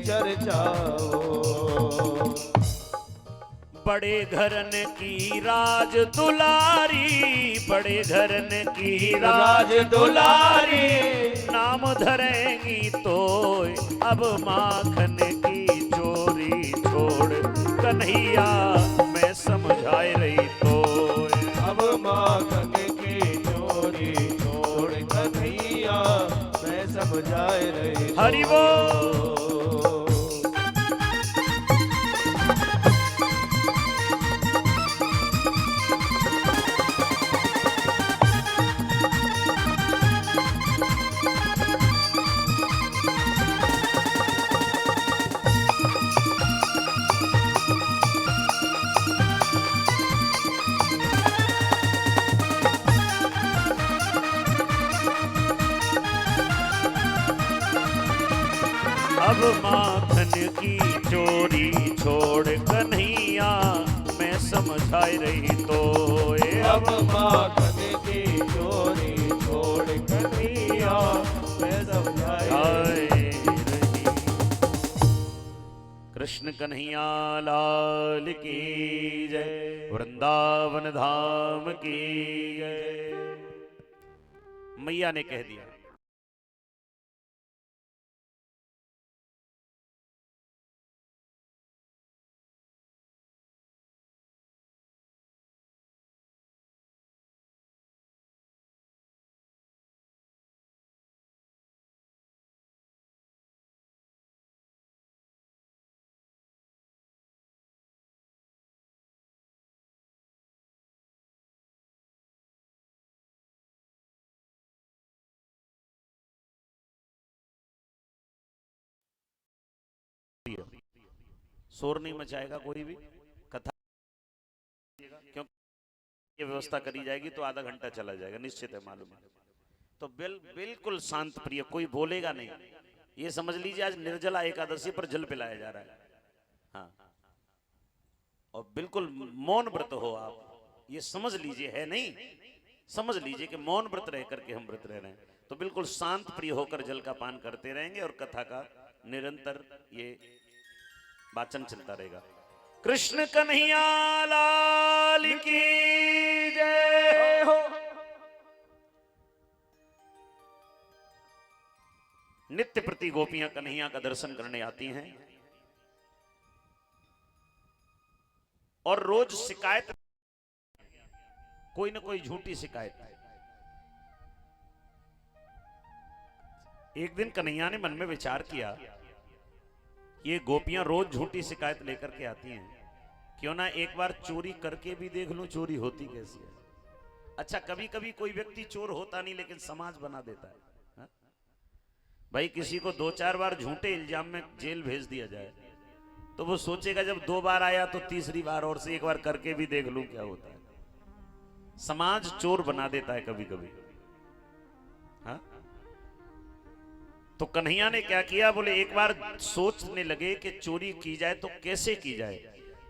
चर्चाओ। बड़े घरन की राज दुलारी, बड़े घरन की राज दुलारी, नाम धरेंगी तो अब माखन की चोरी छोड़ कन्हैया मैं समझाए रही तो। अब माखन की चोरी छोड़ कन्हैया मैं समझाए रही। हरि बोल। अब माखन की चोरी छोड़ कन्हैया मैं समझाई रही तो। अब माखन की चोरी छोड़ कन्हैया मैं समझाए रही। कृष्ण कन्हैया लाल की जय, वृंदावन धाम की जय। मैया ने कह दिया शोर नहीं मचाएगा कोई भी, कथा क्योंकि ये व्यवस्था करी जाएगी तो आधा घंटा चला जाएगा निश्चित है, मालूम है। तो बिल्कुल शांत प्रिय, कोई बोलेगा नहीं। ये समझ लीजिए आज निर्जला एकादशी पर जल पिलाया जा रहा है। हाँ, और बिल्कुल मौन व्रत हो आप, ये समझ लीजिए, है नहीं, समझ लीजिए कि मौन व्रत रह करके हम व्रत रह रहे हैं। तो बिल्कुल शांत प्रिय होकर जल का पान करते रहेंगे और कथा का निरंतर ये वाचन चलता रहेगा। कृष्ण कन्हैया लाल की जय हो। नित्य प्रति गोपियां कन्हैया का दर्शन करने आती हैं और रोज शिकायत, कोई ना कोई झूठी शिकायत। एक दिन कन्हैया ने मन में विचार किया, ये गोपियां रोज झूठी शिकायत लेकर के आती हैं, क्यों ना एक बार चोरी करके भी देख लूं चोरी होती कैसी है। अच्छा, कभी कभी कोई व्यक्ति चोर होता नहीं लेकिन समाज बना देता है। हा? भाई किसी को 2-4 बार झूठे इल्जाम में जेल भेज दिया जाए तो वो सोचेगा जब 2 बार आया तो तीसरी बार और से एक बार करके भी देख लूं क्या होता है। समाज चोर बना देता है कभी कभी। हाँ, तो कन्हैया ने क्या किया, बोले एक बार सोचने लगे कि चोरी की जाए तो कैसे की जाए।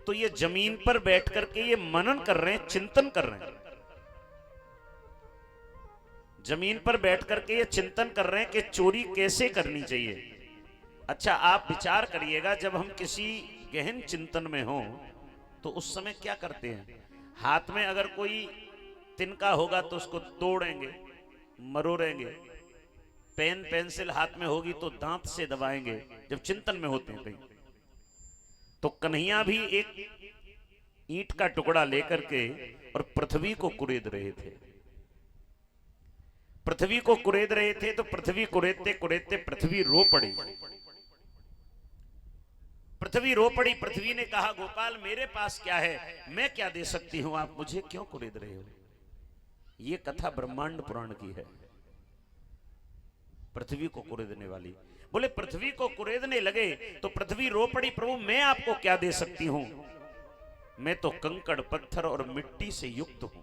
तो ये जमीन पर बैठ करके ये मनन कर रहे हैं, चिंतन कर रहे हैं। जमीन पर बैठ करके ये चिंतन कर रहे हैं कि चोरी कैसे करनी चाहिए। अच्छा, आप विचार करिएगा, जब हम किसी गहन चिंतन में हो तो उस समय क्या करते हैं। हाथ में अगर कोई तिनका होगा तो उसको तोड़ेंगे, मरोड़ेंगे। पेन पेंसिल हाथ में होगी तो दांत से दबाएंगे जब चिंतन में होते हैं कहीं। तो कन्हैया भी एक ईंट का टुकड़ा लेकर के और पृथ्वी को कुरेद रहे थे। पृथ्वी को कुरेद रहे थे तो पृथ्वी कुरेदते कुरेदते पृथ्वी रो पड़ी। पृथ्वी रो पड़ी। पृथ्वी ने कहा, गोपाल मेरे पास क्या है, मैं क्या दे सकती हूं, आप मुझे क्यों कुरेद रहे हो। ये कथा ब्रह्मांड पुराण की है, पृथ्वी को कुरेदने वाली। बोले पृथ्वी को कुरेदने लगे तो पृथ्वी रो पड़ी, प्रभु मैं आपको क्या दे सकती हूं, मैं तो कंकड़ पत्थर और मिट्टी से युक्त हूं।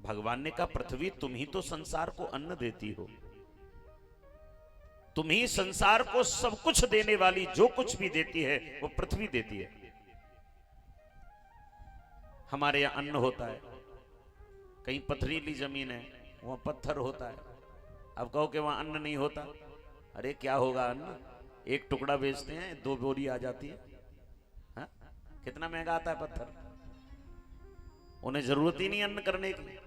भगवान ने कहा, पृथ्वी तुम ही तो संसार को अन्न देती हो, तुम ही संसार को सब कुछ देने वाली, जो कुछ भी देती है वो पृथ्वी देती है। हमारे यहां अन्न होता है, कहीं पथरीली जमीन है वहां पत्थर होता है। अब कहो कि वहां अन्न नहीं होता, अरे क्या होगा अन्न, एक टुकड़ा बेचते हैं 2 बोरी आ जाती है। हाँ? कितना महंगा आता है पत्थर, उन्हें जरूरत ही नहीं अन्न करने की।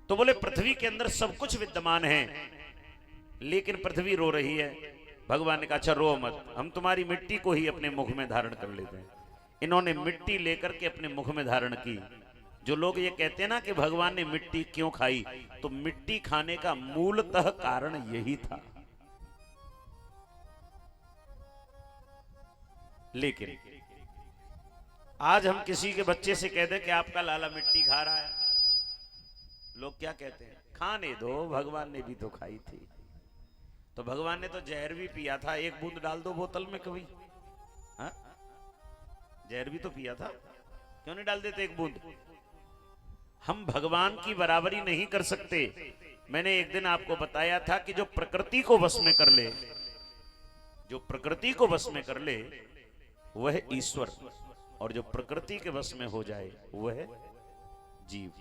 तो बोले पृथ्वी के अंदर सब कुछ विद्यमान है, लेकिन पृथ्वी रो रही है। भगवान ने कहा अच्छा रो मत, हम तुम्हारी मिट्टी को ही अपने मुख में धारण कर लेते हैं। इन्होंने मिट्टी लेकर के अपने मुख में धारण की। जो लोग ये कहते हैं ना कि भगवान ने मिट्टी क्यों खाई, तो मिट्टी खाने का मूलतः कारण यही था। लेकिन आज हम किसी के बच्चे से कह दें कि आपका लाला मिट्टी खा रहा है, लोग क्या कहते हैं, खाने दो, भगवान ने भी तो खाई थी। तो भगवान ने तो जहर भी पिया था, एक बूंद डाल दो बोतल में कभी। हाँ? जहर भी तो पिया था, क्यों नहीं डाल देते एक बूंद। हम भगवान की बराबरी नहीं कर सकते। मैंने एक दिन आपको बताया था कि जो प्रकृति को वश में कर ले, जो प्रकृति को वश में कर ले वह ईश्वर, और जो प्रकृति के वश में हो जाए वह जीव।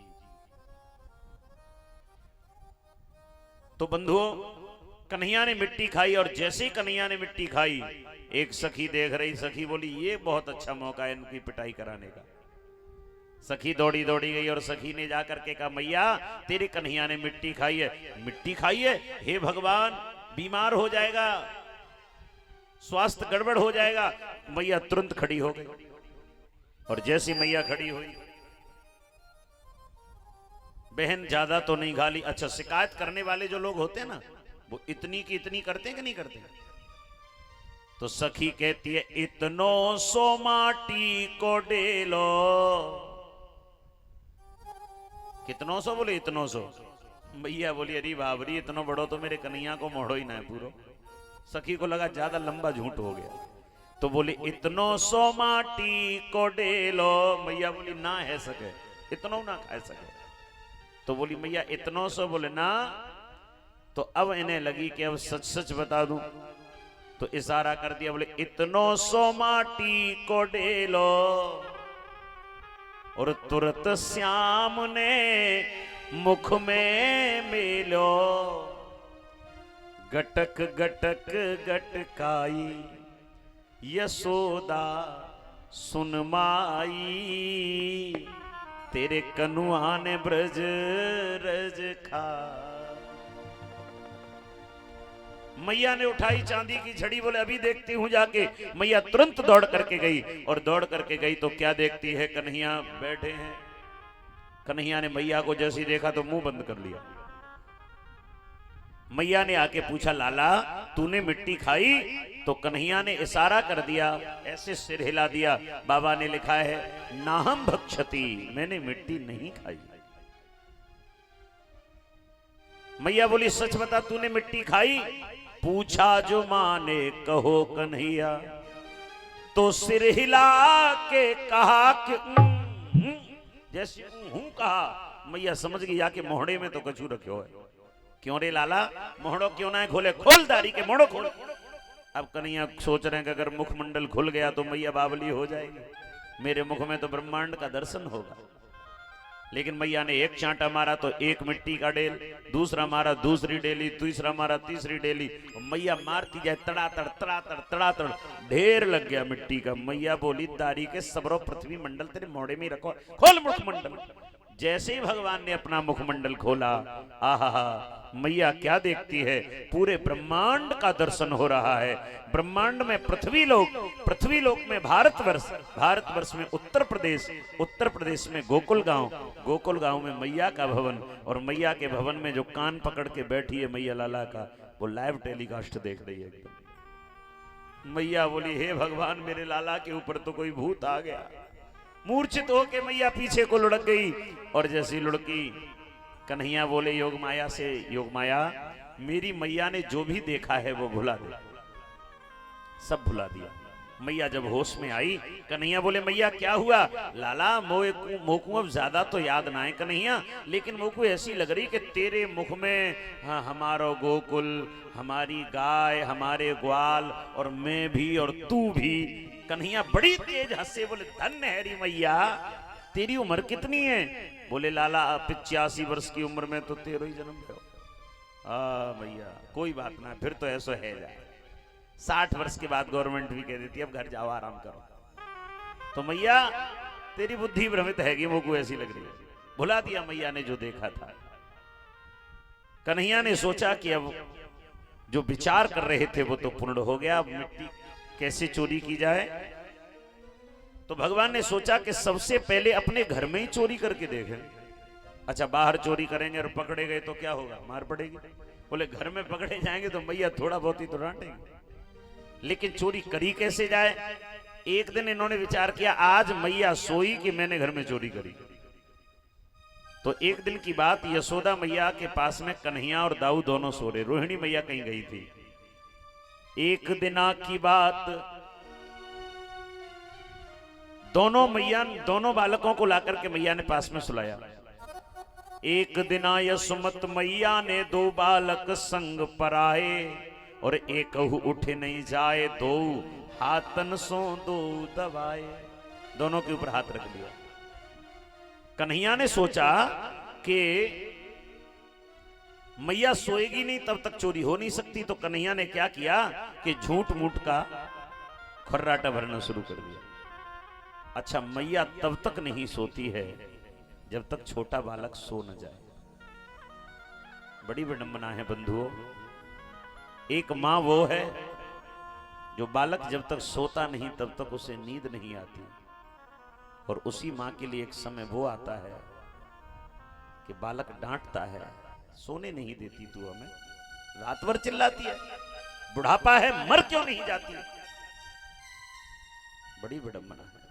तो बंधुओं, कन्हैया ने मिट्टी खाई, और जैसे ही कन्हैया ने मिट्टी खाई, एक सखी देख रही, सखी बोली ये बहुत अच्छा मौका है इनकी पिटाई कराने का। सखी दौड़ी दौड़ी गई और सखी ने जाकर के कहा मैया तेरे कन्हैया ने मिट्टी खाई है। मिट्टी खाई है? हे भगवान, बीमार हो जाएगा, स्वास्थ्य गड़बड़ हो जाएगा। मैया तुरंत खड़ी हो गई, और जैसी मैया खड़ी हुई, बहन ज्यादा तो नहीं गाली। अच्छा, शिकायत करने वाले जो लोग होते हैं ना, वो इतनी की इतनी करते हैं कि नहीं करते? तो सखी कहती है इतनो सो माटी को डेलो। कितनों सो? बोले इतनों सो। भैया बोली अरे बाबरी, इतनो बड़ो तो मेरे कन्हैया को मोड़ो ही ना है पूरो। सखी को लगा ज्यादा लंबा झूठ हो गया, तो बोली इतनो सो माटी को डेलो। मैया बोली ना है सके, इतनो ना खा सके। तो बोली मैया इतनो सो? बोले ना। तो अब इन्हें लगी कि अब सच सच बता दूं, तो इशारा कर दिया, बोले इतनो सो माटी को डेलो। और तुरंत श्याम ने मुख में मेलो, गटक गटक गटकाई यशोदा सुन माई। तेरे कनुआ ने ब्रज रज खा। मैया ने उठाई चांदी की छड़ी, बोले अभी देखती हूं जाके। मैया तुरंत दौड़ करके गई, और दौड़ करके गई तो क्या देखती है, कन्हैया बैठे हैं। कन्हैया ने मैया को जैसे ही देखा तो मुंह बंद कर लिया। मैया ने आके पूछा लाला तूने मिट्टी खाई? तो कन्हैया ने इशारा कर दिया, ऐसे सिर हिला दिया। बाबा ने लिखा है नाहम भक्षति, मैंने मिट्टी नहीं खाई। मैया बोली सच बता तूने मिट्टी खाई? पूछा जो माने कहो कन्हैया, तो सिर हिला के कहा कि जैसे हूं कहा। मैया समझ गई आके मोहड़े में तो कछू रखे है। क्यों रे लाला, मोहड़ो क्यों ना है खोले? खोल दाढ़ी के मोहड़ो खोल। अब कन्हैया सोच रहे हैं कि अगर मुखमंडल खुल गया तो मैया बावली हो जाएगी, मेरे मुख में तो ब्रह्मांड का दर्शन होगा। लेकिन मैया ने एक चांटा मारा तो एक मिट्टी का डेल, दूसरा मारा दूसरी डेली, तीसरा मारा तीसरी डेली। मैया मारती जाए तड़ातड़ तड़ातड़ तड़ातड़, ढेर लग गया मिट्टी का। मैया बोली दारी के सबरो पृथ्वी मंडल तेरे मोड़े में रखो, खोल मुखमंडल। जैसे ही भगवान ने अपना मुखमंडल खोला, आहा मैया क्या देखती है, पूरे ब्रह्मांड का दर्शन हो रहा है। ब्रह्मांड में पृथ्वी लोक में भारतवर्ष, भारतवर्ष में उत्तर प्रदेश में गोकुल गांव में मैया का भवन, और मैया के भवन में जो कान पकड़ के बैठी है मैया लाला का, वो लाइव टेलीकास्ट देख रही है एकदम। मैया बोली हे भगवान, मेरे लाला के ऊपर तो कोई भूत आ गया। मूर्छित होके मैया पीछे को लुढ़क गई, और जैसी लुढ़की कन्हैया बोले योग माया से, योग माया मेरी मैया ने जो भी देखा है वो भुला दिया, सब भुला दिया। मैया जब होश में आई, कन्हैया बोले मैया क्या हुआ? लाला मोकू अब ज्यादा तो याद ना है कन्हैया, लेकिन मोकू ऐसी लग रही कि तेरे मुख में हाँ, हमारो गोकुल, हमारी गाय, हमारे ग्वाल, और मैं भी और तू भी। कन्हैया बड़ी तेज हंसे, बोले धन्य है री मैया, तेरी उम्र कितनी है? बोले लाला 85 वर्ष की उम्र में तो 13 ही जन्म हो। भैया कोई बात ना, फिर तो ऐसा है जाए। 60 वर्ष के बाद गवर्नमेंट भी कह देती है अब घर जाओ आराम करो। तो मैया तेरी बुद्धि भ्रमित है, वो को ऐसी लग रही है। भुला दिया मैया ने जो देखा था। कन्हैया ने सोचा कि अब जो विचार कर रहे थे वो तो पूर्ण हो गया, अब मिट्टी कैसे चोरी की जाए। तो भगवान ने सोचा कि सबसे पहले अपने घर में ही चोरी करके देखें। अच्छा बाहर चोरी करेंगे और पकड़े गए तो क्या होगा, मार पड़ेगी। बोले घर में पकड़े जाएंगे तो मैया थोड़ा बहुत ही तो डांटेंगे। लेकिन चोरी करी कैसे जाए। एक दिन इन्होंने विचार किया आज मैया सोई कि मैंने घर में चोरी करी। तो एक दिन की बात, यशोदा मैया के पास में कन्हैया और दाऊ दोनों सो रहे, रोहिणी मैया कहीं गई थी। एक दिना की बात, दोनों बालकों को लाकर के मैया ने पास में सुलाया। एक दिना यशोमत मैया ने 2 बालक संग पराए, और एक उठे नहीं जाए, 2 हाथन सो 2 दबाए। दोनों के ऊपर हाथ रख दिया। कन्हैया ने सोचा कि मैया सोएगी नहीं तब तक चोरी हो नहीं सकती। तो कन्हैया ने क्या किया कि झूठ मूठ का खर्राटा भरना शुरू कर दिया। अच्छा मैया तब तक नहीं सोती है जब तक छोटा बालक सो न जाए। बड़ी विडंबना है बंधुओं। एक मां वो है जो बालक जब तक सोता नहीं तब तक उसे नींद नहीं आती, और उसी मां के लिए एक समय वो आता है कि बालक डांटता है, सोने नहीं देती तू हमें, रात भर चिल्लाती है, बुढ़ापा है मर क्यों नहीं जाती। बड़ी विडंबना है।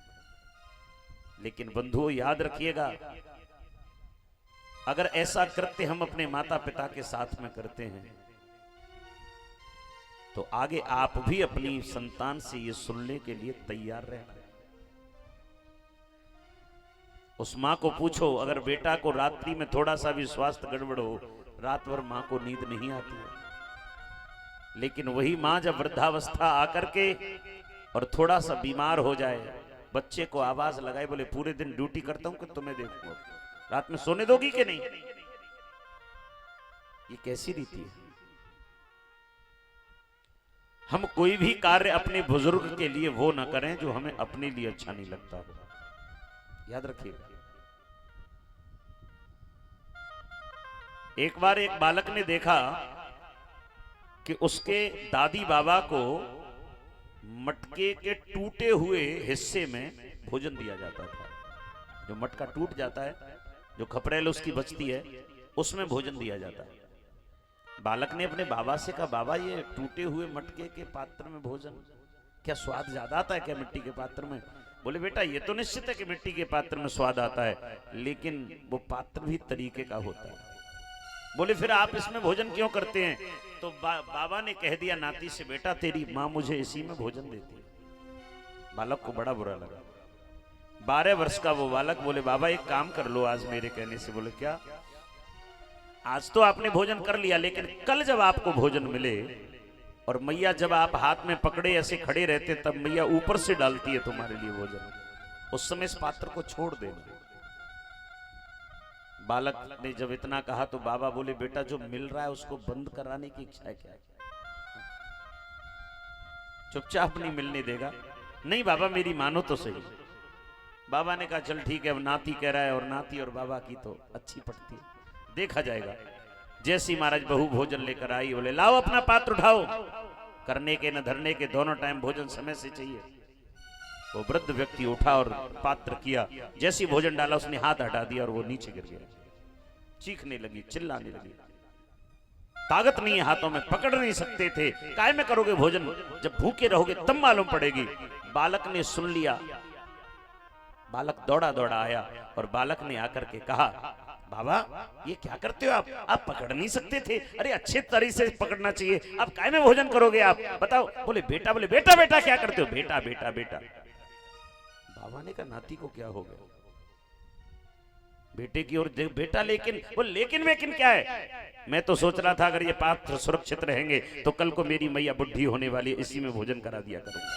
लेकिन बंधुओं याद रखिएगा, अगर ऐसा कृत्य हम अपने माता पिता के साथ में करते हैं तो आगे आप भी अपनी संतान से ये सुनने के लिए तैयार रहना। उस मां को पूछो, अगर बेटा को रात्रि में थोड़ा सा भी स्वास्थ्य गड़बड़ हो, रात भर मां को नींद नहीं आती है। लेकिन वही मां जब वृद्धावस्था आकर के और थोड़ा सा बीमार हो जाए, बच्चे को आवाज लगाए, बोले पूरे दिन ड्यूटी करता हूं कि तुम्हें देखूंगा, रात में सोने दोगी कि नहीं। ये कैसी रीति है। हम कोई भी कार्य अपने बुजुर्ग के लिए वो ना करें जो हमें अपने लिए अच्छा नहीं लगता हो। याद रखिएगा। एक बार एक बालक ने देखा कि उसके दादी बाबा को मटके के टूटे हुए हिस्से में भोजन दिया जाता था। जो मटका टूट जाता है, जो खपरेल उसकी बचती है, उसमें भोजन दिया जाता है। बालक ने अपने बाबा से कहा, बाबा ये टूटे हुए मटके के पात्र में भोजन, क्या स्वाद ज्यादा आता है क्या मिट्टी के पात्र में। बोले बेटा ये तो निश्चित है कि मिट्टी के पात्र में स्वाद आता है, लेकिन वो पात्र भी तरीके का होता है। बोले फिर आप इसमें भोजन क्यों करते हैं। तो बाबा ने कह दिया नाती से, बेटा तेरी माँ मुझे इसी में भोजन देती है। बालक को बड़ा बुरा लगा। 12 वर्ष का वो बालक। बोले बाबा एक काम कर लो आज मेरे कहने से। बोले क्या। आज तो आपने भोजन कर लिया, लेकिन कल जब आपको भोजन मिले और मैया जब आप हाथ में पकड़े ऐसे खड़े रहते, तब मैया ऊपर से डालती है तुम्हारे लिए भोजन, उस समय इस पात्र को छोड़ देना। बालक ने जब इतना कहा तो बाबा बोले बेटा जो मिल रहा है उसको बंद कराने की इच्छा है क्या। चुपचाप नहीं मिलने देगा। नहीं बाबा मेरी मानो तो सही। बाबा ने कहा चल ठीक है, अब नाती कह रहा है और नाती और बाबा की तो अच्छी पड़ती है, देखा जाएगा। जैसी महाराज बहू भोजन लेकर आई, बोले लाओ अपना पात्र उठाओ। करने के न धरने के दोनों टाइम भोजन समय से चाहिए। वो वृद्ध व्यक्ति उठा और पात्र किया, जैसी भोजन डाला उसने हाथ हटा दिया और वो नीचे गिर गया। चीखने लगी, चिल्लाने लगी। ताकत नहीं है हाथों में, पकड़ नहीं सकते थे। काय में करोगे भोजन, जब भूखे रहोगे तब मालूम पड़ेगी। बालक ने सुन लिया। बालक दौड़ा दौड़ा आया और बालक ने आकर के कहा बाबा ये क्या करते हो आप पकड़ नहीं सकते थे। अरे अच्छे तरीके से पकड़ना चाहिए, आप काय में भोजन करोगे आप बताओ। बोले बेटा बेटा क्या करते हो। बेटा बेटा बेटा। बाबा ने कहा नाती को क्या हो गया। बेटे की ओर देख बेटा, लेकिन बोले लेकिन क्या है। मैं तो सोच रहा था अगर ये पात्र सुरक्षित रहेंगे तो कल को मेरी मैया बुढ़ी होने वाली है, इसी में भोजन करा दिया करूंगा।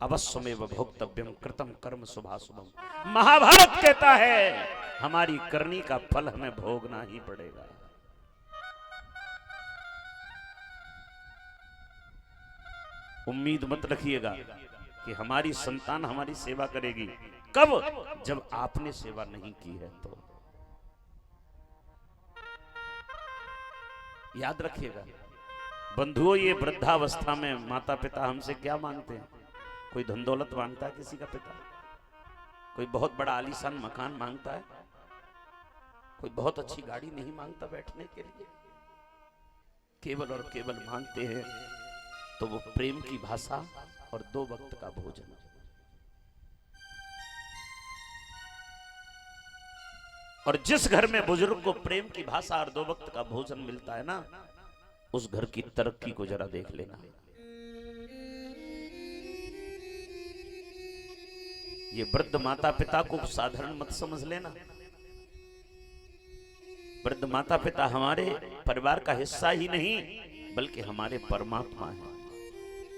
अवश्यमेव भोक्तव्यम कृतम कर्म शुभाशुभम। महाभारत कहता है हमारी करनी का फल हमें भोगना ही पड़ेगा। उम्मीद मत रखिएगा कि हमारी संतान हमारी सेवा करेगी। कब? जब आपने सेवा नहीं की है तो। याद रखिएगा बंधुओं, ये वृद्धावस्था में माता पिता हमसे क्या मांगते हैं? कोई धन दौलत मांगता है किसी का पिता? कोई बहुत बड़ा आलीशान मकान मांगता है? कोई बहुत अच्छी गाड़ी नहीं मांगता बैठने के लिए। केवल और केवल मांगते हैं तो वो प्रेम की भाषा और 2 वक्त का भोजन। और जिस घर में बुजुर्ग को प्रेम की भाषा और 2 वक्त का भोजन मिलता है ना, उस घर की तरक्की को जरा देख लेना। ये वृद्ध माता पिता को साधारण मत समझ लेना। वृद्ध माता पिता हमारे परिवार का हिस्सा ही नहीं बल्कि हमारे परमात्मा हैं,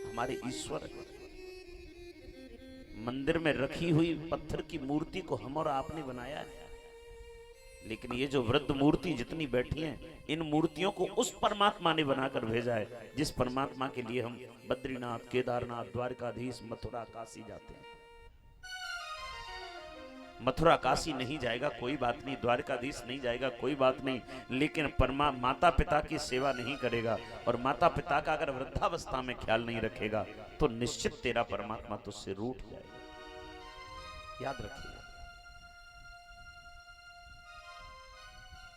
हमारे ईश्वर हैं। मंदिर में रखी हुई पत्थर की मूर्ति को हम और आपने बनाया है, लेकिन ये जो वृद्ध मूर्ति जितनी बैठी हैं, इन मूर्तियों को उस परमात्मा ने बनाकर भेजा है जिस परमात्मा के लिए हम बद्रीनाथ, केदारनाथ, द्वारकाधीश, मथुरा, काशी जाते हैं। मथुरा काशी नहीं जाएगा कोई बात नहीं, द्वारकाधीश नहीं जाएगा कोई बात नहीं, लेकिन माता पिता की सेवा नहीं करेगा और माता पिता का अगर वृद्धावस्था में ख्याल नहीं रखेगा तो निश्चित तेरा परमात्मा तुझसे रूठ जाएगा। याद रखिएगा।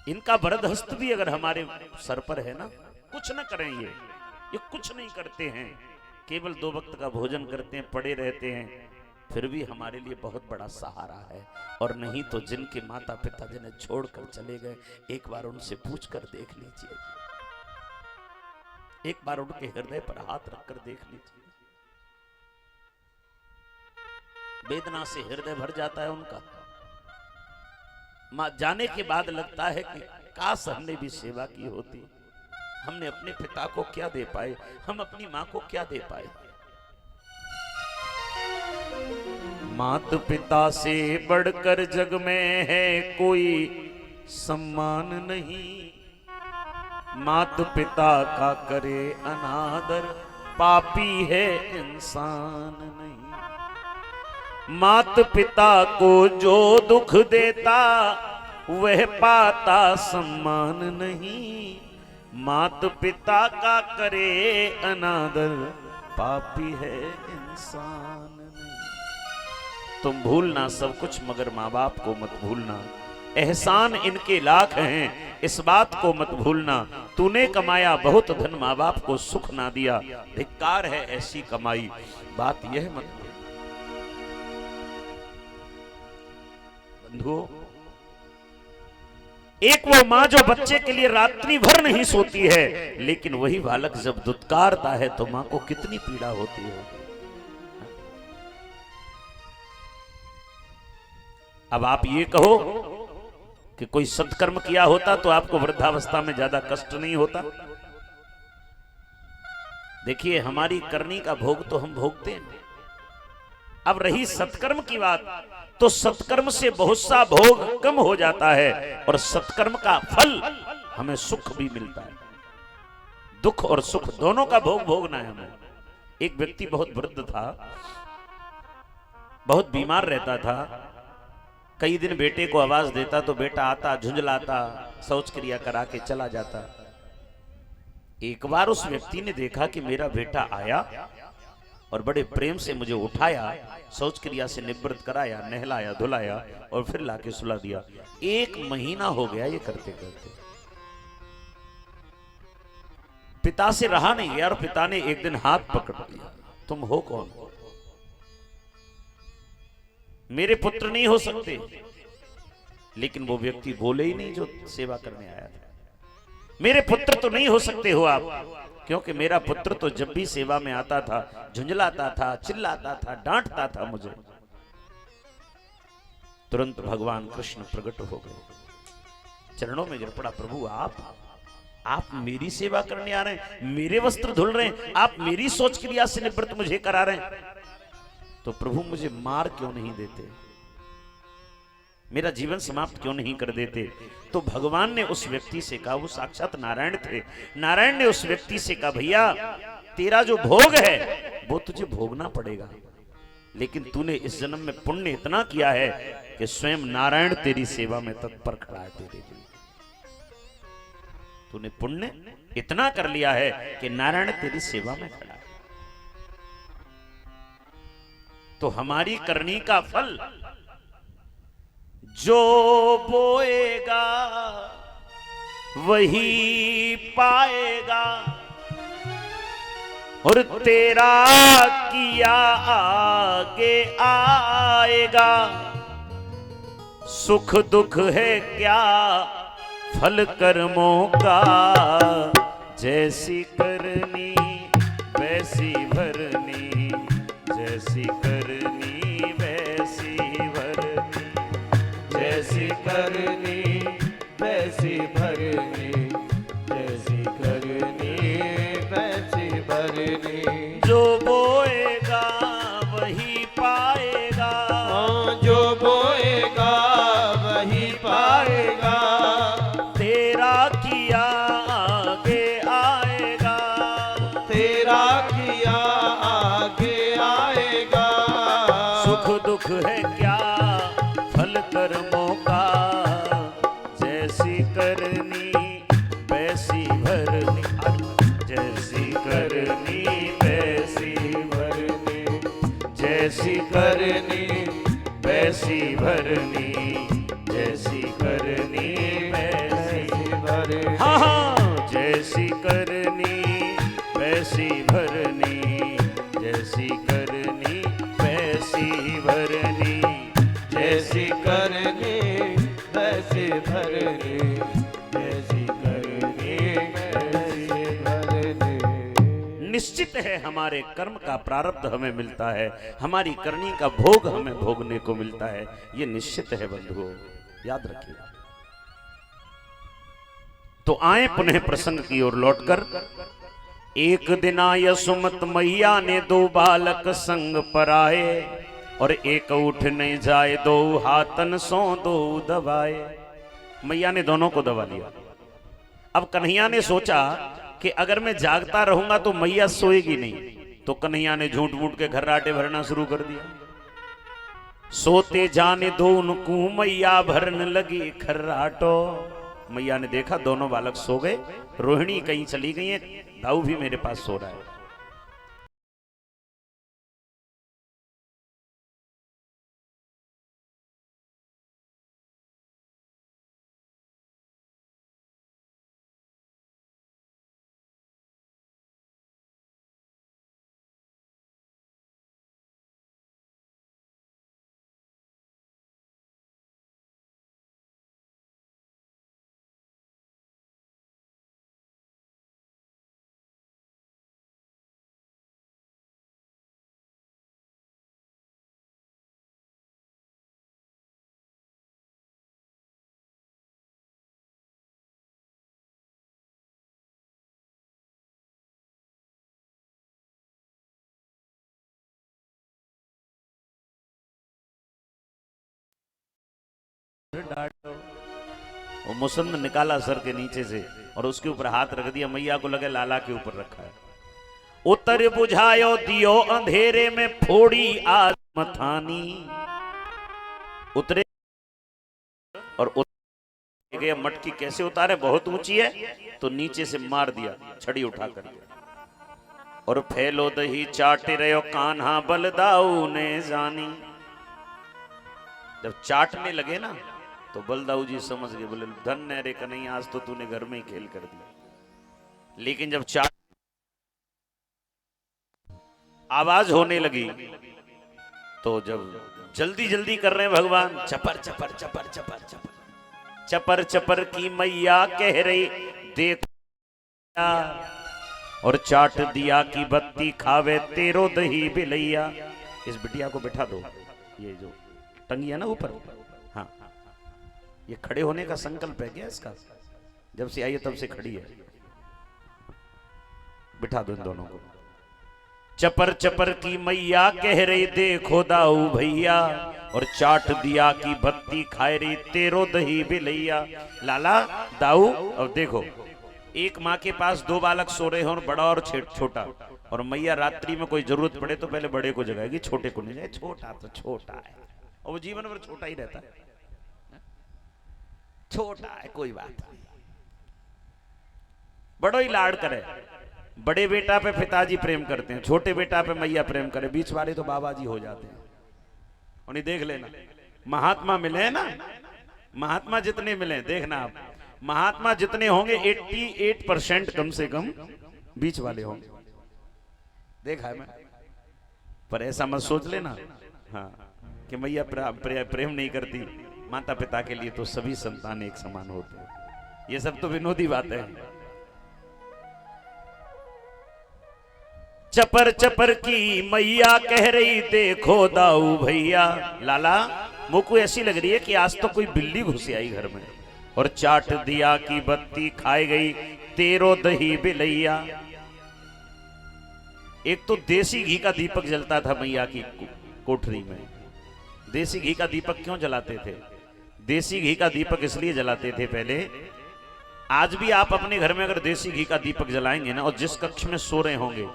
इनका वरद हस्त भी अगर हमारे सर पर है ना, कुछ न करें ये कुछ नहीं करते हैं, केवल 2 वक्त का भोजन करते हैं, पड़े रहते हैं, फिर भी हमारे लिए बहुत बड़ा सहारा है। और नहीं तो जिनके माता पिता जिन्हें छोड़कर चले गए, एक बार उनसे पूछ कर देख लीजिए, एक बार उनके हृदय पर हाथ रखकर देख लीजिए। वेदना से हृदय भर जाता है उनका। मां जाने के बाद लगता है कि काश हमने भी सेवा की होती। हमने अपने पिता को क्या दे पाए, हम अपनी मां को क्या दे पाए। मात पिता से बढ़कर जग में है कोई सम्मान नहीं, मात पिता का करे अनादर पापी है इंसान नहीं। मात पिता को जो दुख देता वह पाता सम्मान नहीं, मात पिता का करे अनादर पापी है इंसान नहीं। तुम भूलना सब कुछ मगर माँ बाप को मत भूलना, एहसान इनके लाख हैं इस बात को मत भूलना। तूने कमाया बहुत धन, माँ बाप को सुख ना दिया, धिक्कार है ऐसी कमाई, बात यह मत भूलना। बंधुओं, एक वो माँ जो बच्चे के लिए रात्रि भर नहीं सोती है, लेकिन वही बालक जब दुत्कारता है तो माँ को कितनी पीड़ा होती है। अब आप ये कहो कि कोई सत्कर्म किया होता तो आपको वृद्धावस्था में ज्यादा कष्ट नहीं होता। देखिए, हमारी करनी का भोग तो हम भोगते हैं। अब रही सत्कर्म की बात, तो सत्कर्म से बहुत सा भोग कम हो जाता है और सत्कर्म का फल हमें सुख भी मिलता है। दुख और सुख दोनों का भोग भोगना है हमें। एक व्यक्ति बहुत वृद्ध था, बहुत बीमार रहता था। कई दिन बेटे को आवाज देता तो बेटा आता, झुंझलाता, शौच क्रिया करा के चला जाता। एक बार उस व्यक्ति ने देखा कि मेरा बेटा आया और बड़े प्रेम से मुझे उठाया, शौच क्रिया से निवृत्त कराया, नहलाया, धुलाया और फिर लाके सुला दिया। 1 महीना हो गया ये करते करते। पिता से रहा नहीं गया और पिता ने एक दिन हाथ पकड़ लिया, तुम हो कौन? मेरे पुत्र नहीं हो सकते। लेकिन वो व्यक्ति बोले ही नहीं जो सेवा करने आया था। मेरे पुत्र तो नहीं हो सकते हो आप, क्योंकि मेरा पुत्र तो जब भी सेवा में आता था झुंझलाता था, चिल्लाता था, डांटता था मुझे। तुरंत भगवान कृष्ण प्रकट हो गए, चरणों में गिर पड़ा, प्रभु आप मेरी सेवा करने आ रहे हैं, मेरे वस्त्र धुल रहे हैं, आप मेरी शौच क्रिया से निवृत्त मुझे करा रहे हैं। तो प्रभु मुझे मार क्यों नहीं देते, मेरा जीवन समाप्त क्यों नहीं कर देते। तो भगवान ने उस व्यक्ति से कहा, वो साक्षात नारायण थे, नारायण ने उस व्यक्ति से कहा, भैया तेरा जो भोग है वो तुझे भोगना पड़ेगा, लेकिन तूने इस जन्म में पुण्य इतना किया है कि स्वयं नारायण तेरी सेवा में तत्पर खड़ा है तेरे लिए। तूने पुण्य इतना कर लिया है कि नारायण तेरी सेवा में खड़ा है। तो हमारी करनी का फल जो बोएगा वही पाएगा, और तेरा किया आगे आएगा। सुख दुख है क्या फल कर्मों का, जैसी करनी वैसी भरनी, जैसी करनी वैसी भरनी, जैसी करनी वैसी भरनी, जैसी करनी वैसी भरनी। जो बोएगा वही पाएगा, हाँ, जो बोएगा वही पाएगा। तेरा किया आगे आएगा, तेरा किया आगे आएगा। सुख दुख है क्या फल कर्मों का, जैसी करनी वैसी भरनी, जैसी करनी वैसी भरनी, जैसी करनी वैसी भरनी, जैसी करनी वैसी भरनी। हाँ हाँ, जैसी करनी वैसी भरनी, जैसी करनी वैसी भरनी, जैसी करनी वैसी भरनी, जैसी करनी वैसी भरनी। निश्चित है हमारे कर्म का प्रारब्ध हमें मिलता है, हमारी करनी का भोग हमें भोगने को मिलता है, ये निश्चित है बंधुओं, याद रखिए। तो आए पुनः प्रसंग की ओर लौटकर। एक दिन आय सुमत मैया ने दो बालक संग पर आए, और एक उठ नहीं जाए दो हाथन सो दो दबाए। मैया ने दोनों को दबा लिया। अब कन्हैया ने सोचा कि अगर मैं जागता रहूंगा तो मैया सोएगी नहीं, तो कन्हैया ने झूठ मूठ के घर्राटे भरना शुरू कर दिया। सोते जाने दो उनको मैया भरन लगी खर्राटो। मैया ने देखा दोनों बालक सो गए, रोहिणी कहीं चली गई है, दाऊ भी मेरे पास सो रहा है। वो मुसंद निकाला सर के नीचे से और उसके ऊपर हाथ रख दिया। मैया को लगे लाला के ऊपर रखा है। उतर बुझायो दियो अंधेरे में फोड़ी आज मथानी। उतरे और गया। मटकी कैसे उतारे, बहुत ऊंची है, तो नीचे से मार दिया छड़ी उठा कर। और फैलो दही चाटे रहो कान्हा बलदाऊ ने जानी। जब चाटने लगे ना तो बलदाऊ जी समझ गए, बोले धन रे कन्हैया, आज तो तूने घर में ही खेल कर दिया। लेकिन जब चाट आवाज होने लगी तो जब जल्दी जल्दी कर रहे हैं भगवान, चपर चपर चपर चपर चपर चपर चपर की मैया कह रही देखो, और चाट दिया की बत्ती खावे तेरो दही बिलैया। इस बिटिया को बिठा दो, ये जो टंगी है ना ऊपर, हाँ, ये खड़े होने का संकल्प है क्या इसका? जब से आई है तब से खड़ी है। बिठा दो इन दोनों को। चपर चपर की मैया कह रही देखो दाऊ भैया, और चाट दिया की बत्ती खाए रही तेरो दही बिलैया। लाला दाऊ, अब देखो एक माँ के पास दो बालक सो रहे हो, बड़ा और छोटा, और मैया रात्रि में कोई जरूरत पड़े तो पहले बड़े को जगाएगी, छोटे को नहीं जाए। छोटा तो छोटा है और वो जीवन भर छोटा ही रहता है, छोटा है कोई बात नहीं, बड़ो ही लाड करे। बड़े बेटा पे पिताजी प्रेम करते हैं, छोटे बेटा पे मैया प्रेम करे, बीच वाले तो बाबा जी हो जाते हैं। उन्हें देख लेना, महात्मा मिले ना, महात्मा जितने मिले देखना आप, महात्मा जितने होंगे 88% कम से कम बीच वाले होंगे, देखा है मैं। पर ऐसा मत सोच लेना हाँ कि मैया प्रेम नहीं करती। माता पिता के लिए तो सभी संतान एक समान होते हैं। ये सब तो विनोदी बातें हैं। चपर चपर की मैया कह रही देखो दाऊ भैया। लाला मुझको ऐसी लग रही है कि आज तो कोई बिल्ली घुस आई घर में, और चाट दिया की बत्ती खाई गई तेरो दही बिलैया। एक तो देसी घी का दीपक जलता था मैया की कोठरी में। देसी घी का दीपक क्यों जलाते थे? देसी घी का दीपक इसलिए जलाते थे पहले, आज भी आप अपने घर में अगर देसी घी का दीपक जलाएंगे ना, और जिस कक्ष में सो रहे होंगे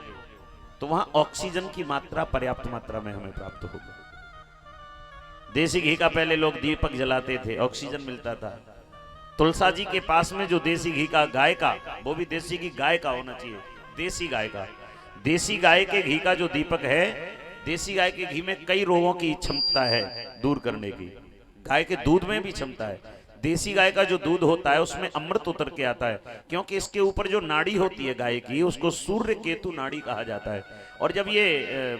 तो वहां ऑक्सीजन की मात्रा पर्याप्त मात्रा में हमें प्राप्त होगी। देसी घी का पहले लोग दीपक जलाते थे, ऑक्सीजन मिलता था। तुलसा जी के पास में जो देसी घी का गाय का, वो भी देसी घी गाय का होना चाहिए, देसी गाय का। देसी गाय के घी का जो दीपक है, देसी गाय के घी में कई रोगों की क्षमता है दूर करने की। गाय के दूध में भी क्षमता है। देसी गाय का जो दूध होता है उसमें अमृत उतर के आता है, क्योंकि इसके ऊपर जो नाड़ी होती है गाय की, उसको सूर्य केतु नाड़ी कहा जाता है। और जब ये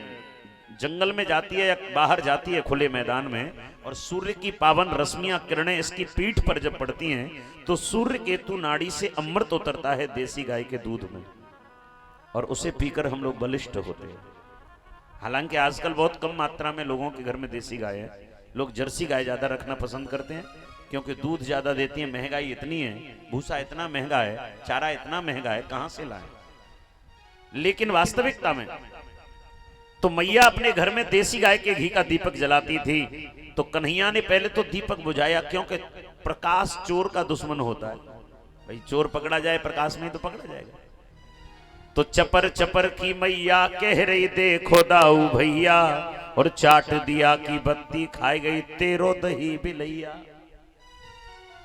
जंगल में जाती है या बाहर जाती है खुले मैदान में, और सूर्य की पावन रश्मियां किरणें इसकी पीठ पर जब पड़ती हैं, तो सूर्य केतु नाड़ी से अमृत उतरता है देसी गाय के दूध में, और उसे पीकर हम लोग बलिष्ठ होते हैं। हालांकि आजकल बहुत कम मात्रा में लोगों के घर में देसी गाय है। लोग जर्सी गाय ज्यादा रखना पसंद करते हैं, क्योंकि दूध ज्यादा देती है। महंगाई इतनी है, भूसा इतना महंगा है, चारा इतना महंगा है, कहां से लाएं? लेकिन वास्तविकता में तो मैया अपने घर में देसी गाय के घी का दीपक जलाती थी। तो कन्हैया ने पहले तो दीपक बुझाया, क्योंकि प्रकाश चोर का दुश्मन होता है। भाई चोर पकड़ा जाए प्रकाश में तो पकड़ा जाएगा। तो चपर चपर की मैया कह रही देखो दाऊ भैया, और चाट दिया की बत्ती खाई गई तेरो दही बिलैया।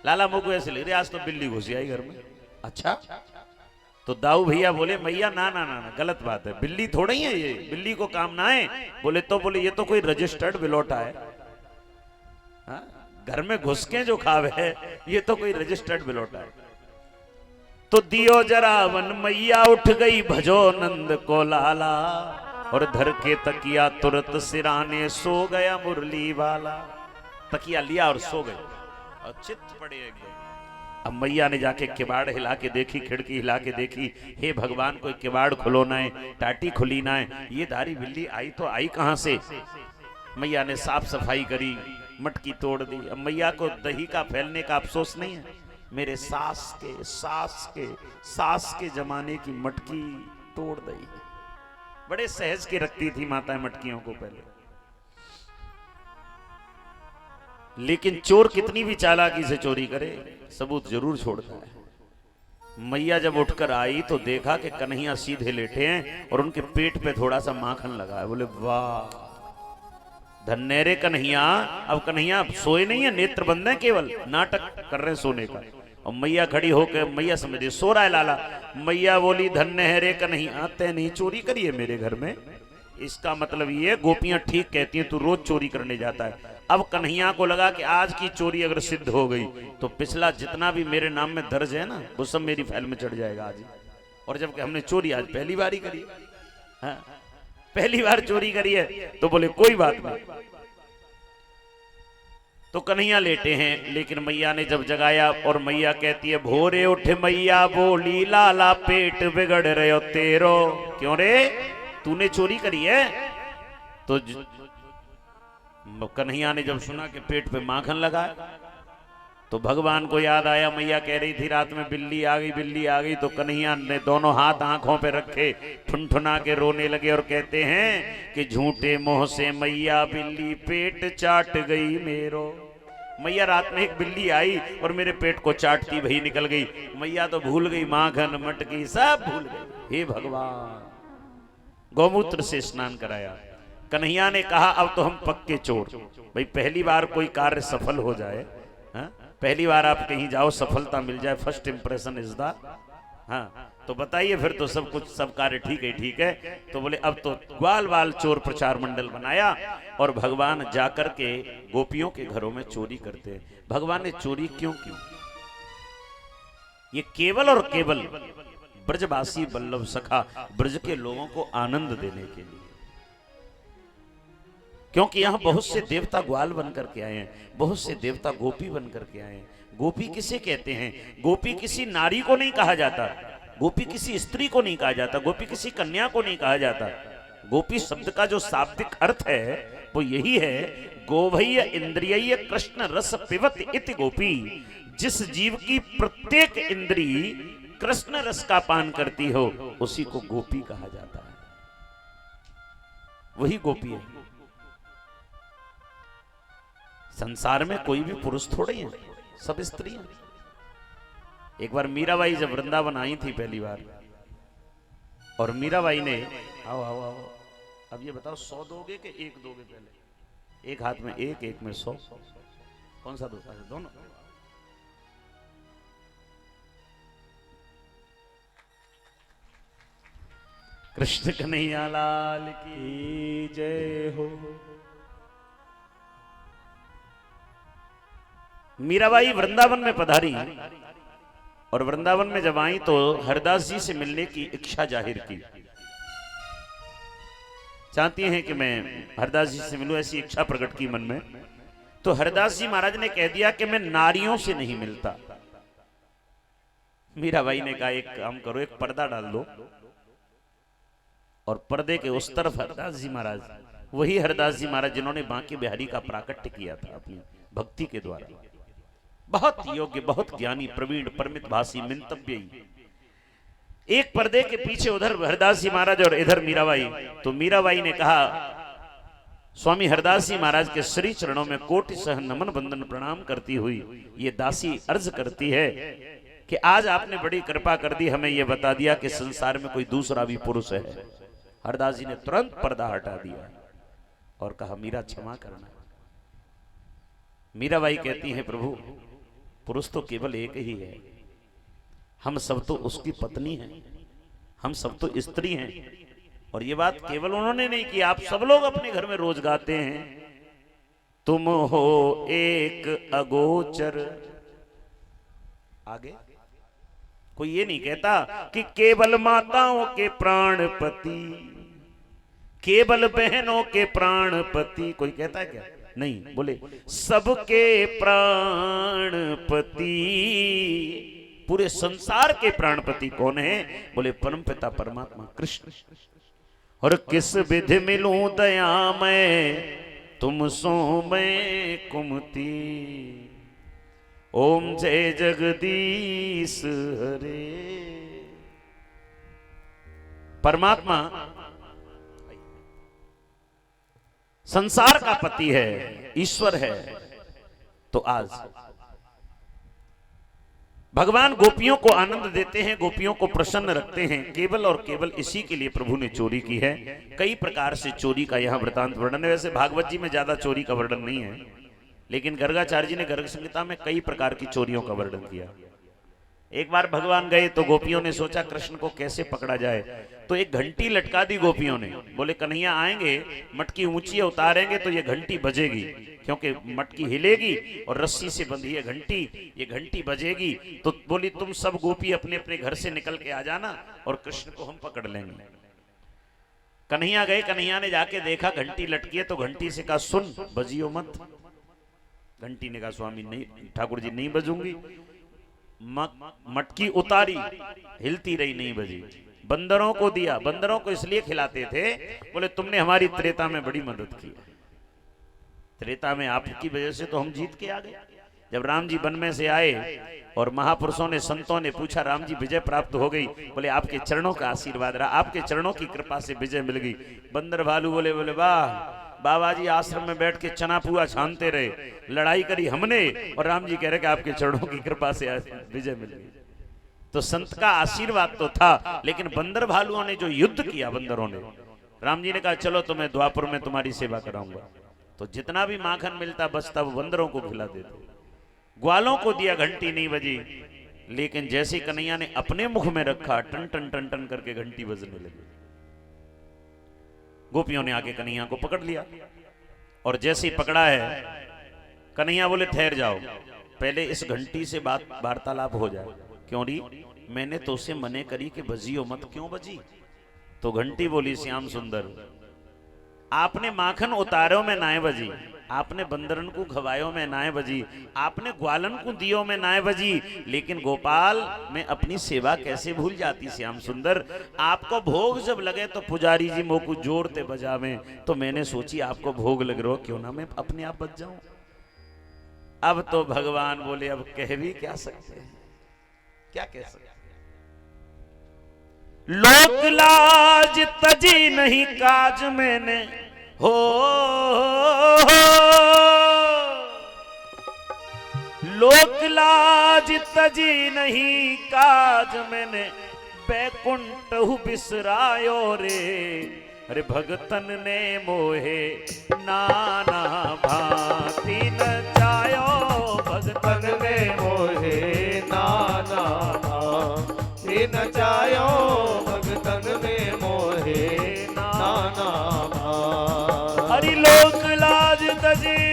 लाला मुझको ऐसे लग रही आज तो बिल्ली घुसी आई घर में। अच्छा, तो दाऊ भैया बोले मैया ना ना ना ना, गलत बात है, बिल्ली थोड़ा ही है ये, बिल्ली को काम ना है। बोले ये तो कोई रजिस्टर्ड बिलोटा है, हाँ? घर में घुस के जो खावे है ये तो कोई रजिस्टर्ड बिलोटा है। तो दियो जरा वन मैया उठ गई भजो नंद को लाला, और धर के तकिया तुरंत सिराने सो गया मुरली वाला। तकिया लिया और सो गए, और चित्त पड़े एकदम। अब मैया ने जाके किवाड़ हिला के देखी, खिड़की हिला के देखी, हे भगवान कोई किवाड़ खुलो ना है, टाटी खुली ना है, ये धारी बिल्ली आई तो आई कहां से? मैया ने साफ सफाई करी, मटकी तोड़ दी। अब मैया को दही का फैलने का अफसोस नहीं है, मेरे सास के जमाने की मटकी तोड़ दी। बड़े सहज के रखती थी माताएं मटकियों को पहले। लेकिन चोर कितनी भी चालाकी से चोरी करे, सबूत जरूर छोड़ता है। मैया जब उठकर आई तो देखा कि कन्हैया सीधे लेटे हैं और उनके पेट पे थोड़ा सा माखन लगा है। बोले वाह धन्यरे कन्हैया। अब कन्हैया सोए नहीं है, नेत्र बंद है, केवल नाटक कर रहे हैं सोने का। और मैया खड़ी होकर, मैया समझ रही सो रहा है लाला। मैया बोली धन्य है रे कन्हैया, तै नहीं चोरी करी है मेरे घर में। इसका मतलब ये गोपियां ठीक कहती हैं, तू रोज चोरी करने जाता है। अब कन्हैया को लगा कि आज की चोरी अगर सिद्ध हो गई तो पिछला जितना भी मेरे नाम में दर्ज है ना, वो सब मेरी फाइल में चढ़ जाएगा आज ही। और जबकि हमने चोरी आज पहली बार ही करी है, हाँ? पहली बार चोरी करी है। तो बोले कोई बात नहीं। तो कन्हैया लेटे हैं, लेकिन मैया ने जब जगाया और मैया कहती है भोरे उठ मैया बोली लाला पेट बिगड़ रहे हो तेरो। क्यों रे तूने चोरी करी है? तो कन्हैया ने जब सुना कि पेट पे माखन लगा, तो भगवान को याद आया, मैया कह रही थी रात में बिल्ली आ गई, बिल्ली आ गई। तो कन्हैया ने दोनों हाथ आंखों पे रखे, ठुनठुना के रोने लगे और कहते हैं कि झूठे मोह से मैया बिल्ली पेट चाट गई मेरो। मैया रात में एक बिल्ली आई और मेरे पेट को चाटती वही निकल गई। मैया तो भूल गई, माखन मटकी सब भूल गई। हे भगवान, गौमूत्र से स्नान कराया। कन्हैया ने कहा अब तो हम पक्के चोर। भाई पहली बार कोई कार्य सफल हो जाए, हा? पहली बार आप कहीं जाओ सफलता मिल जाए, फर्स्ट इंप्रेशन इज द, हाँ तो बताइए फिर तो सब कुछ, सब कार्य ठीक है, ठीक है। तो बोले अब तो ग्वाल बाल चोर प्रचार मंडल बनाया और भगवान जाकर के गोपियों के घरों में चोरी करते हैं। भगवान ने चोरी क्यों की? ये केवल और केवल ब्रजवासी वल्लभ सखा ब्रज के लोगों को आनंद देने के लिए, क्योंकि यहां बहुत से देवता ग्वाल बन करके आए हैं, बहुत से देवता गोपी बन करके आए हैं। गोपी किसे कहते हैं? गोपी किसी नारी को नहीं कहा जाता, गोपी किसी स्त्री को नहीं कहा जाता, गोपी किसी कन्या को नहीं कहा जाता। गोपी शब्द का जो शाब्दिक अर्थ है वो यही है, गोभय इंद्रिय कृष्ण रस पिबत इति गोपी। जिस जीव की प्रत्येक इंद्री कृष्ण रस का पान करती हो उसी को गोपी कहा जाता है, वही गोपी है। संसार में कोई भी पुरुष थोड़े हैं, सब स्त्री हैं। एक बार मीराबाई जब वृंदावन आई थी पहली बार, और मीराबाई ने, आओ आओ आओ, अब ये बताओ 100 दोगे कि 1 दोगे? पहले एक हाथ में 1, एक में 100, कौन सा दो? दोनों। कृष्ण कन्हैया लाल की जय हो। मीराबाई वृंदावन में पधारी और वृंदावन में जब आई तो हरदास जी से मिलने की इच्छा जाहिर की। चाहती हैं कि मैं हरदास जी से मिलूं, ऐसी इच्छा प्रकट की मन में। तो हरदास जी महाराज ने कह दिया कि मैं नारियों से नहीं मिलता। मीराबाई ने कहा एक काम करो, एक पर्दा डाल दो, और पर्दे के उस तरफ हरदास जी महाराज, वही हरदास जी महाराज जिन्होंने बांके बिहारी का प्राकट्य किया था अपनी भक्ति के द्वारा। बहुत योग्य, बहुत ज्ञानी, प्रवीण, परमित भाषी, मिंतव्ययी। एक पर्दे के पीछे उधर हरदास जी महाराज और इधर मीराबाई। तो मीराबाई ने कहा, स्वामी हरदास जी महाराज के श्री चरणों में कोटि सह नमन बंदन प्रणाम करती हुई ये दासी अर्ज करती है कि आज आपने बड़ी कृपा कर दी, हमें यह बता दिया कि संसार में कोई दूसरा भी पुरुष है। हरदास जी ने तुरंत पर्दा हटा दिया और कहा मीरा क्षमा करना। मीराबाई कहती है प्रभु पुरुष तो केवल एक ही है, हम सब तो उसकी पत्नी हैं, हम सब तो स्त्री हैं। और ये बात केवल उन्होंने नहीं की, आप सब लोग अपने घर में रोज गाते हैं, तुम हो एक अगोचर। आगे कोई ये नहीं कहता कि केवल माताओं के प्राणपति, केवल बहनों के प्राणपति। कोई कहता है क्या? नहीं, बोले सबके प्राणपति। पूरे संसार के प्राणपति कौन है? बोले परमपिता परमात्मा कृष्ण। और किस विधि मिलूं दया मैं तुम सो मैं कुमति, ओम जय जगदीश हरे। परमात्मा संसार का पति है, ईश्वर है। तो आज भगवान गोपियों को आनंद देते हैं, गोपियों को प्रसन्न रखते हैं, केवल और केवल इसी के लिए प्रभु ने चोरी की है। कई प्रकार से चोरी का यहाँ वृतांत वर्णन है। वैसे भागवत जी में ज्यादा चोरी का वर्णन नहीं है, लेकिन गर्गाचार्य जी ने गर्ग संहिता में कई प्रकार की चोरियों का वर्णन किया। एक बार भगवान गए तो गोपियों ने सोचा कृष्ण को कैसे पकड़ा जाए, तो एक घंटी लटका दी गोपियों ने। बोले कन्हैया आएंगे, मटकी ऊंची उतारेंगे तो ये घंटी बजेगी, क्योंकि मटकी हिलेगी और रस्सी से बंधी है घंटी, ये घंटी बजेगी। तो बोली तुम सब गोपी अपने अपने घर से निकल के आ जाना और कृष्ण को हम पकड़ लेंगे। कन्हैया गए, कन्हैया ने जाके देखा घंटी लटकी है, तो घंटी से कहा सुन बजियो मत। घंटी ने कहा स्वामी नहीं, ठाकुर जी नहीं बजूंगी। मटकी उतारी, हिलती रही, नहीं बजी। बंदरों को दिया, बंदरों को इसलिए खिलाते थे, बोले तुमने हमारी त्रेता में बड़ी मदद की, त्रेता में आपकी वजह से तो हम जीत के आ गए। जब राम जी वन में से आए और महापुरुषों ने, संतों ने पूछा, राम जी विजय प्राप्त हो गई? बोले आपके चरणों का आशीर्वाद रहा, आपके चरणों की कृपा से विजय मिल गई। बंदर भालू बोले वाह, बाबा जी आश्रम में बैठ के चना पुआ छानते रहे, लड़ाई करी हमने, और राम जी कह रहे कि आपके चरणों की कृपा से विजय मिल गई। तो संत का आशीर्वाद तो था, लेकिन बंदर भालुओं ने जो युद्ध किया, बंदरों ने, राम जी ने कहा चलो तो मैं द्वापर में तुम्हारी सेवा कराऊंगा। तो जितना भी माखन मिलता बचता वो बंदरों को खिला देते, ग्वालों को दिया, घंटी नहीं बजी। लेकिन जैसे कन्हैया ने अपने मुख में रखा, टन टन टन टन करके घंटी बजने लगी। गोपियों ने आके कन्हैया को पकड़ लिया, और जैसे ही पकड़ा है, कन्हैया बोले ठहर जाओ, पहले इस घंटी से बात वार्तालाप हो जाए। क्यों री? मैंने तो उसे मने करी कि बजियो मत, क्यों बजी? तो घंटी बोली, श्याम सुंदर, आपने माखन उतारो में नाय बजी, आपने बंदरन को खवायो में नाय बजी, आपने ग्वालन को दियो में नाय बजी, लेकिन गोपाल मैं अपनी सेवा कैसे भूल जाती श्याम सुंदर। आपको भोग जब लगे तो पुजारी जी मोकू जोड़ते बजावे, तो मैंने सोची आपको भोग लग रहा हो, क्यों ना मैं अपने आप बच जाऊं। अब तो भगवान बोले अब कह भी क्या सकते हैं, क्या कह सकते हैं। लोक लाज तजी नहीं काज मैंने, हो लोक लाज तजी नहीं काज मैंने, बैकुंठ बिसरायो रे। अरे भगतन ने मोहे नाना भांति नचायो, भगतन ने मोहे नाना भांति नचायो, भगतन ने मोहे नाना भांति। हरि लोक लाज तजी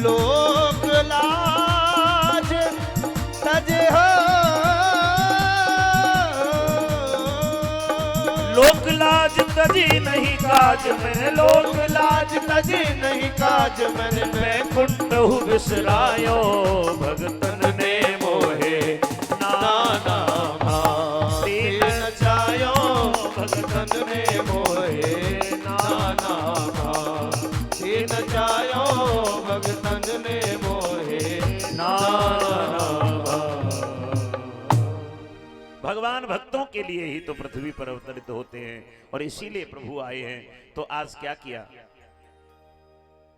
लोक लाज तजे हो, लोक लाज तजी नहीं काज मैंने, लोक लाज तजे नहीं काज मैंने, बैकुंठ बिसरायो, भगतन ने मोहे नाना भांति नचायो, भगतन ने मोहे नाना भांति नचायो, भगतन ने मोहे नाना भांति। भगवान भक्तों के लिए ही तो पृथ्वी पर अवतरित होते हैं, और इसीलिए प्रभु आए हैं। तो आज क्या किया?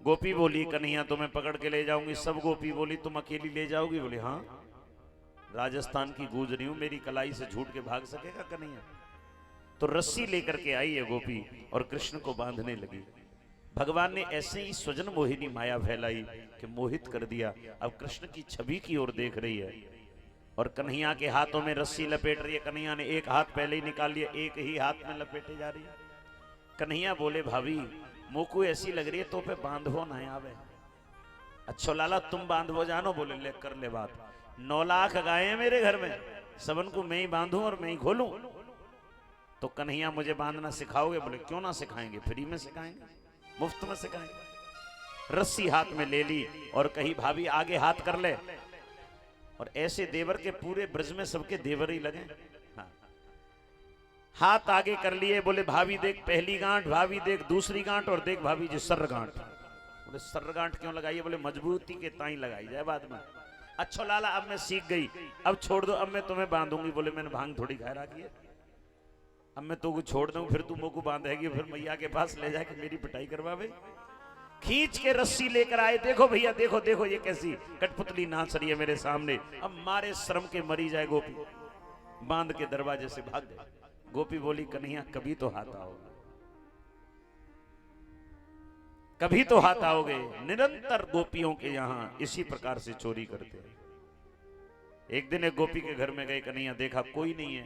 गोपी बोली कन्हैया तुम्हें पकड़ के ले जाऊंगी। सब गोपी बोली तुम अकेली ले जाओगी? बोले हाँ, राजस्थान की गूंज रही हूं, मेरी कलाई से झूठ के भाग सकेगा कन्हैया? तो रस्सी लेकर के आई है गोपी और कृष्ण को बांधने लगी। भगवान ने ऐसे ही स्वजन मोहिनी माया फैलाई कि मोहित कर दिया। अब कृष्ण की छवि की ओर देख रही है और कन्हैया के हाथों में रस्सी लपेट रही है। कन्हैया ने एक हाथ पहले ही निकाल लिया, एक ही हाथ में लपेटे जा रही है। कन्हैया बोले भाभी मोकू ऐसी लग रही है तो पे बांधवो ना आवे। अच्छो लाला तुम बांधवो जानो। बोले ले कर ले बात, 9 लाख गाय हैं मेरे घर में, सबन को मैं ही बांधूं और मैं ही खोलूं। तो कन्हैया मुझे बांधना सिखाओगे? बोले क्यों ना सिखाएंगे, फ्री में सिखाएंगे, मुफ्त में सिखाएंगे। रस्सी हाथ में ले ली और कही भाभी आगे हाथ कर ले। और ऐसे देवर के पूरे ब्रज में सबके देवर ही लगे। हाँ। हाथ आगे कर लिए। बोले भाभी देख पहली गांठ, भाभी देख दूसरी गांठ, और देख भाभी जी सर्र गांठ। बोले सर्र गांठ क्यों लगाई है? बोले मजबूती के ताई लगाई जाए बाद में। अच्छा लाला अब मैं सीख गई, अब छोड़ दो, अब मैं तुम्हें बांधूंगी। बोले मैंने भांग थोड़ी खा रखी है, अब मैं तुमको छोड़ दूं फिर तुम को बांधेगी, फिर मैया के पास ले जाके मेरी पिटाई करवावे। खींच के रस्सी लेकर आए। देखो भैया देखो देखो ये कैसी कठपुतली नाच रही है मेरे सामने। अब मारे शर्म के मरी जाए गोपी, बांध के दरवाजे से भाग गए। गोपी बोली कन्हैया कभी तो हाथ आओगे, कभी तो हाथ आओगे। निरंतर गोपियों के यहां इसी प्रकार से चोरी करते हैं। एक दिन एक गोपी के घर में गए, कन्हैया देखा कोई नहीं है,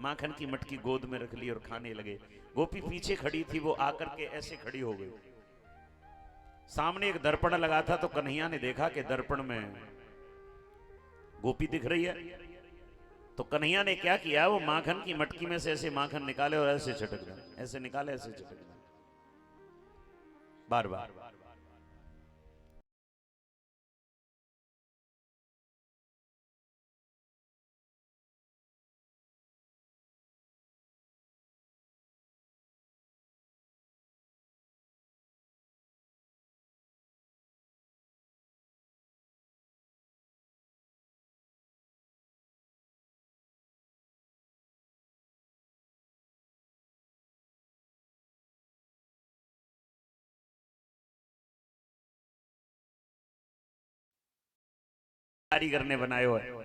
माखन की मटकी गोद में रख ली और खाने लगे। गोपी पीछे खड़ी थी, वो आकर के ऐसे खड़ी हो गई। सामने एक दर्पण लगा था, तो कन्हैया ने देखा कि दर्पण में गोपी दिख रही है। तो कन्हैया ने क्या किया, वो माखन की मटकी में से ऐसे माखन निकाले और ऐसे चटक दिया, ऐसे निकाले ऐसे चटक दिया बार बार। कारीगर ने बनाए हो है।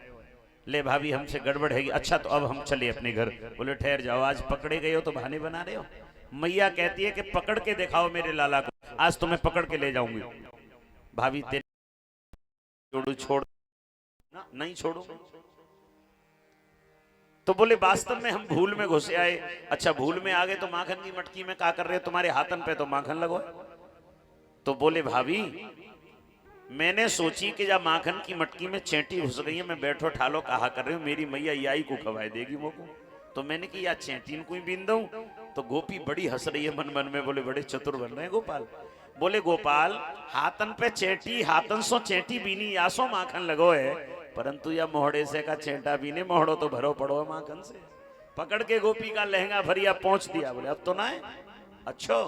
ले भाभी हमसे गड़बड़ है। अच्छा तो अब हम चले अपने घर। बोले ठहर जाओ, आज पकड़े गए हो तो बहाने बना रहे हो। मैया कहती है कि पकड़ के दिखाओ मेरे लाला को, आज तो मैं पकड़ के ले जाऊंगी। भाभी तेरे छोड़ नहीं छोड़ूंगी। तो बोले वास्तव में हम भूल में घुसे आए। अच्छा भूल में आ गए तो माखन की मटकी में क्या कर रहे हो, तुम्हारे हाथन पे तो माखन लगो। तो बोले भाभी मैंने सोची कि जब माखन की मटकी में चेंटी घुस गई है, मैं बैठो ठालो कहा कर रही हूँ, मेरी मैया याई को खवाए देगी मोको। तो मैंने कि या चेंटी को ही बीन दूं। तो गोपी बड़ी हंस रही है मन मन में। बोले बड़े चतुर बन रहे हैं गोपाल। बोले गोपाल हाथन पे चेंटी, हाथन सो चेंटी बीनी यासो माखन लगो है, परंतु या मोहड़े से का चेंटा बीने मोहड़ो तो भरो पड़ो माखन से। पकड़ के गोपी का लहंगा भरिया पहुंच दिया। बोले अब तो ना है। अच्छो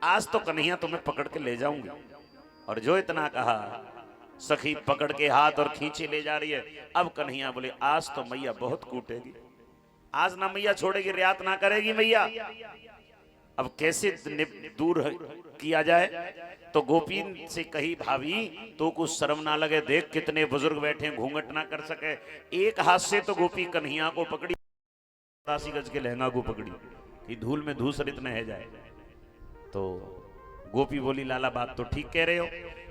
आज तो कन्हैया तुम्हें पकड़ के ले जाऊंगी। और जो इतना कहा सखी पकड़ के हाथ और खींचे ले जा रही है। अब कन्हैया बोले आज तो मैया बहुत कूटेगी, आज ना मैया छोड़ेगी, रियात ना करेगी मैया। अब कैसे दूर किया जाए। तो गोपी से कही भाभी तो कुछ शर्म ना लगे, देख कितने बुजुर्ग बैठे घूंघट ना कर सके। एक हाथ से तो गोपी कन्हैया को पकड़ी, 80 गज के लहंगा को पकड़ी कि धूल में धूसरित न है जाए। तो गोपी बोली लाला बात तो ठीक कह रहे हो।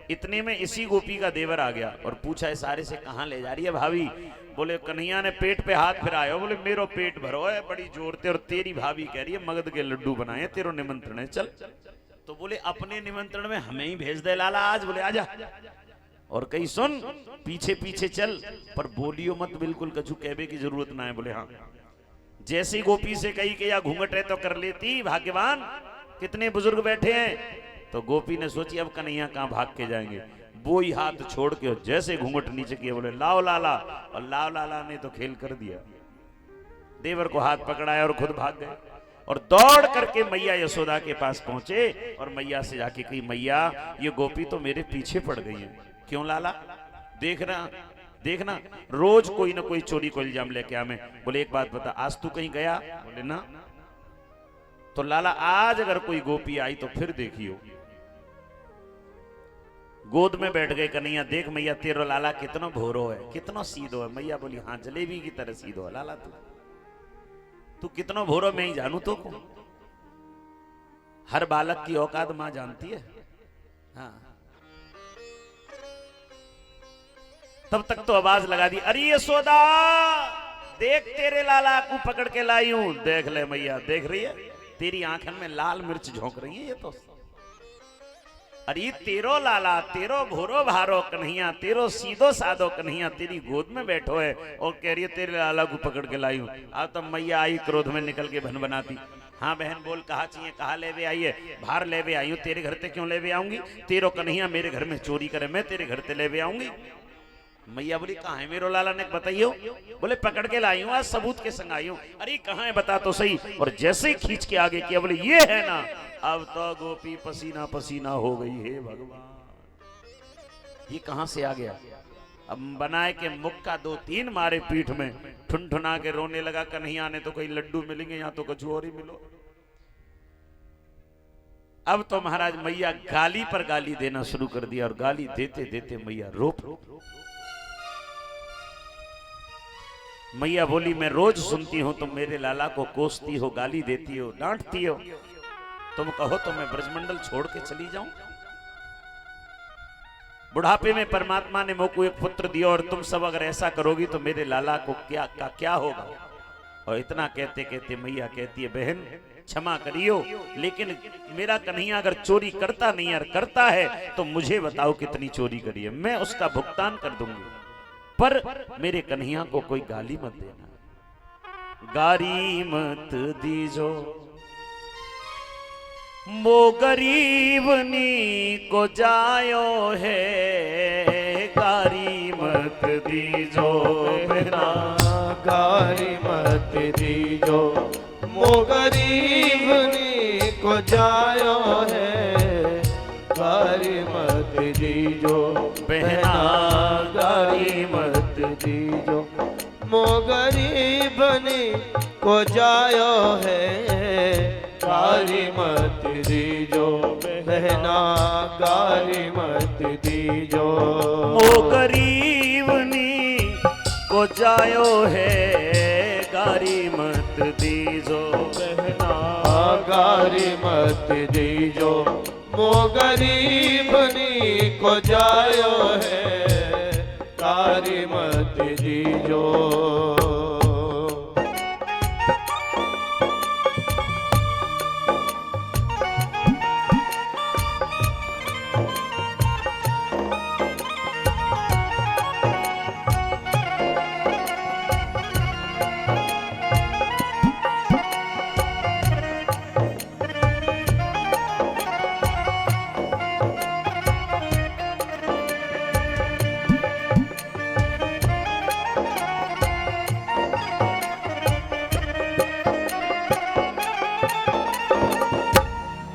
इतने में इसी गोपी का देवर आ गया और पूछा सारे से कहां ले जा रही है भाभी। बोले कन्हैया ने पेट पे हाथ फिराया। बोले मेरो पेट भरो है बड़ी जोर से, और तेरी भाभी कह रही है मगध के लड्डू बनाए, तेरो निमंत्रण है चल। तो बोले अपने निमंत्रण में हमें ही भेज दे लाला आज। बोले आजा। और कही सुन पीछे पीछे चल, पर बोलियो मत बिल्कुल, कछु कहबे की जरूरत ना है। बोले हाँ। जैसी गोपी से कही कि या घूंघट है तो कर लेती, भाग्यवान कितने बुजुर्ग बैठे हैं। तो गोपी ने सोची अब कन्हैया कहां भाग के जाएंगे। वो ही हाथ छोड़ के जैसे घूंघट नीचे किए बोले लाओ लाला, और लाओ लाला ने तो खेल कर दिया। देवर को हाथ पकड़ाया और खुद भाग गए और दौड़ करके मैया यशोदा के पास पहुंचे और मैया से जाके कही मैया ये गोपी तो मेरे पीछे पड़ गई है। क्यों लाला? देखना देखना रोज कोई ना कोई चोरी को इल्जाम लेके आवे। बोले एक बात बता, आज तू कहीं गया? बोले ना। तो लाला आज अगर कोई गोपी आई तो फिर देखियो। गोद में बैठ गए कन्हैया। देख मैया तेरो लाला कितना भोरो है, कितना सीधो है। मैया बोली हाँ जलेबी की तरह सीधो है लाला तू कितना भोरो मैं ही जानू तो को। हर बालक की औकात मां जानती है। हाँ तब तक तो आवाज लगा दी, अरे यशोदा देख तेरे लाला को पकड़ के लाई हूं। देख ले मैया, देख रही है तेरी आंखन में लाल मिर्च झोंक रही है ये तो। अरे तेरो लाला, तेरो भोरो भारो कन्हैया, तेरो सीधो साधो कन्हैया तेरी गोद में बैठो है और कह रही है तेरे लाला को पकड़ के लाई हूं। अब तो मैया आई क्रोध में निकल के भन बनाती। हाँ बहन बोल कहा चाहिए, कहा लेवे आई है? बाहर लेवे आई हूं। तेरे घर ते क्यों लेवे आऊंगी? तेरो कन्हैया मेरे घर में चोरी करे, मैं तेरे घर ते लेवे आऊंगी। मैया बोली कहाँ है मेरो लाला ने बताइयो? बोले पकड़ के लाई हूं, आज सबूत के संग आई हूं। अरे कहाँ है बता तो सही। और जैसे ही खींच के आगे किया बोले ये है ना। अब तो गोपी पसीना पसीना हो गई। हे भगवान ये कहां से आ गया? अब बनाए के मुख का 2-3 मारे पीठ में, ठुनठुना के रोने लगा। कन्हैया ने तो कहीं लड्डू मिलेंगे, यहाँ तो कछु और ही मिलो। अब तो महाराज मैया गाली पर गाली देना शुरू कर दिया और गाली देते देते मैया रो। मैया बोली मैं रोज सुनती हूं तुम मेरे लाला को कोसती हो, गाली देती हो, डांटती हो। तुम कहो तो मैं ब्रजमंडल छोड़ के चली जाऊं? बुढ़ापे में परमात्मा ने मुझको एक पुत्र दिया और तुम सब अगर ऐसा करोगी तो मेरे लाला को क्या होगा? और इतना कहते कहते मैया कहती है बहन क्षमा करियो, लेकिन मेरा कन्हैया अगर चोरी करता नहीं है, करता है तो मुझे बताओ कितनी चोरी करी है, मैं उसका भुगतान कर दूंगी। पर मेरे कन्हैया को कोई गाली मत देना, गाली मत दीजो वो गरीबनी को जायो है, गारी मत दीजो बिना गारी मत दीजो वो गरीबनी को जायो है, गारी मत दीजो बहना गारी मत दीजो मो गरीबनी को जायो है, गारी मत दीजो बहना गारी मत दीजो ओ गरीब को जायो है गारी मत दीजो। बहना गारी मत दीजो, मो गरीबनी को जायो है गारी मत दीजो।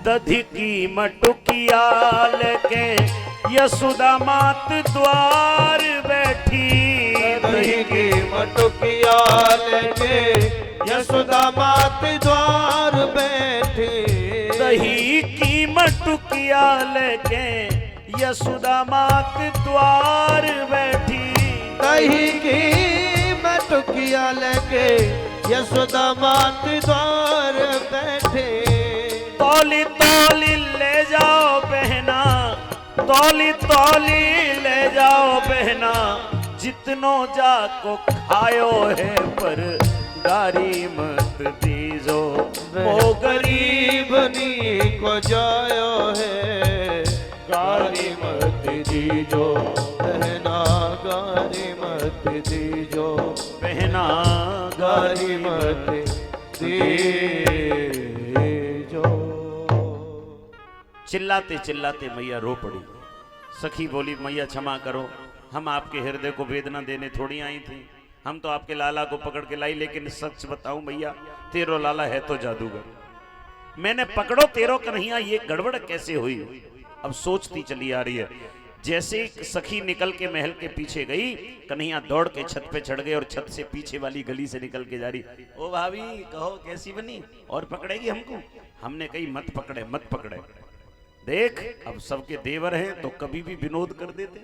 दधि की मटुकिया लेके यशोदा मात द्वार बैठी। दही की मटुकिया लेके यशोदा मात द्वार बैठी। दही की मटुकिया लेके यशोदा मात द्वार बैठी। दही की मटुकिया लेके यशोदा मात द्वार बैठे। तौली तौली ले जाओ बहना, तौली तौली ले जाओ बहना, जितनो जाको खायो है पर गारी मत दीजो। वो गरीबनी को जायो है गारी मत दीजो। बहना गारी मत दीजो, बहना गारी मत दीजो। चिल्लाते चिल्लाते मैया रो पड़ी। सखी बोली मैया क्षमा करो, हम आपके हृदय को वेदना देने थोड़ी आई थी, हम तो आपके लाला को पकड़ के लाई। लेकिन सच बताऊं मैया, तेरो लाला है तो जादूगर। मैंने पकड़ो तेरो कन्हैया, ये गड़बड़ कैसे हुई? अब सोचती चली आ रही है। जैसे सखी निकल के महल के पीछे गई, कन्हैया दौड़ के छत पे चढ़ गए और छत से पीछे वाली गली से निकल के जा रही। ओ भाभी कहो कैसी बनी, और पकड़ेगी हमको? हमने कही मत पकड़े मत पकड़े। देख अब सबके देवर हैं तो कभी भी विनोद कर देते।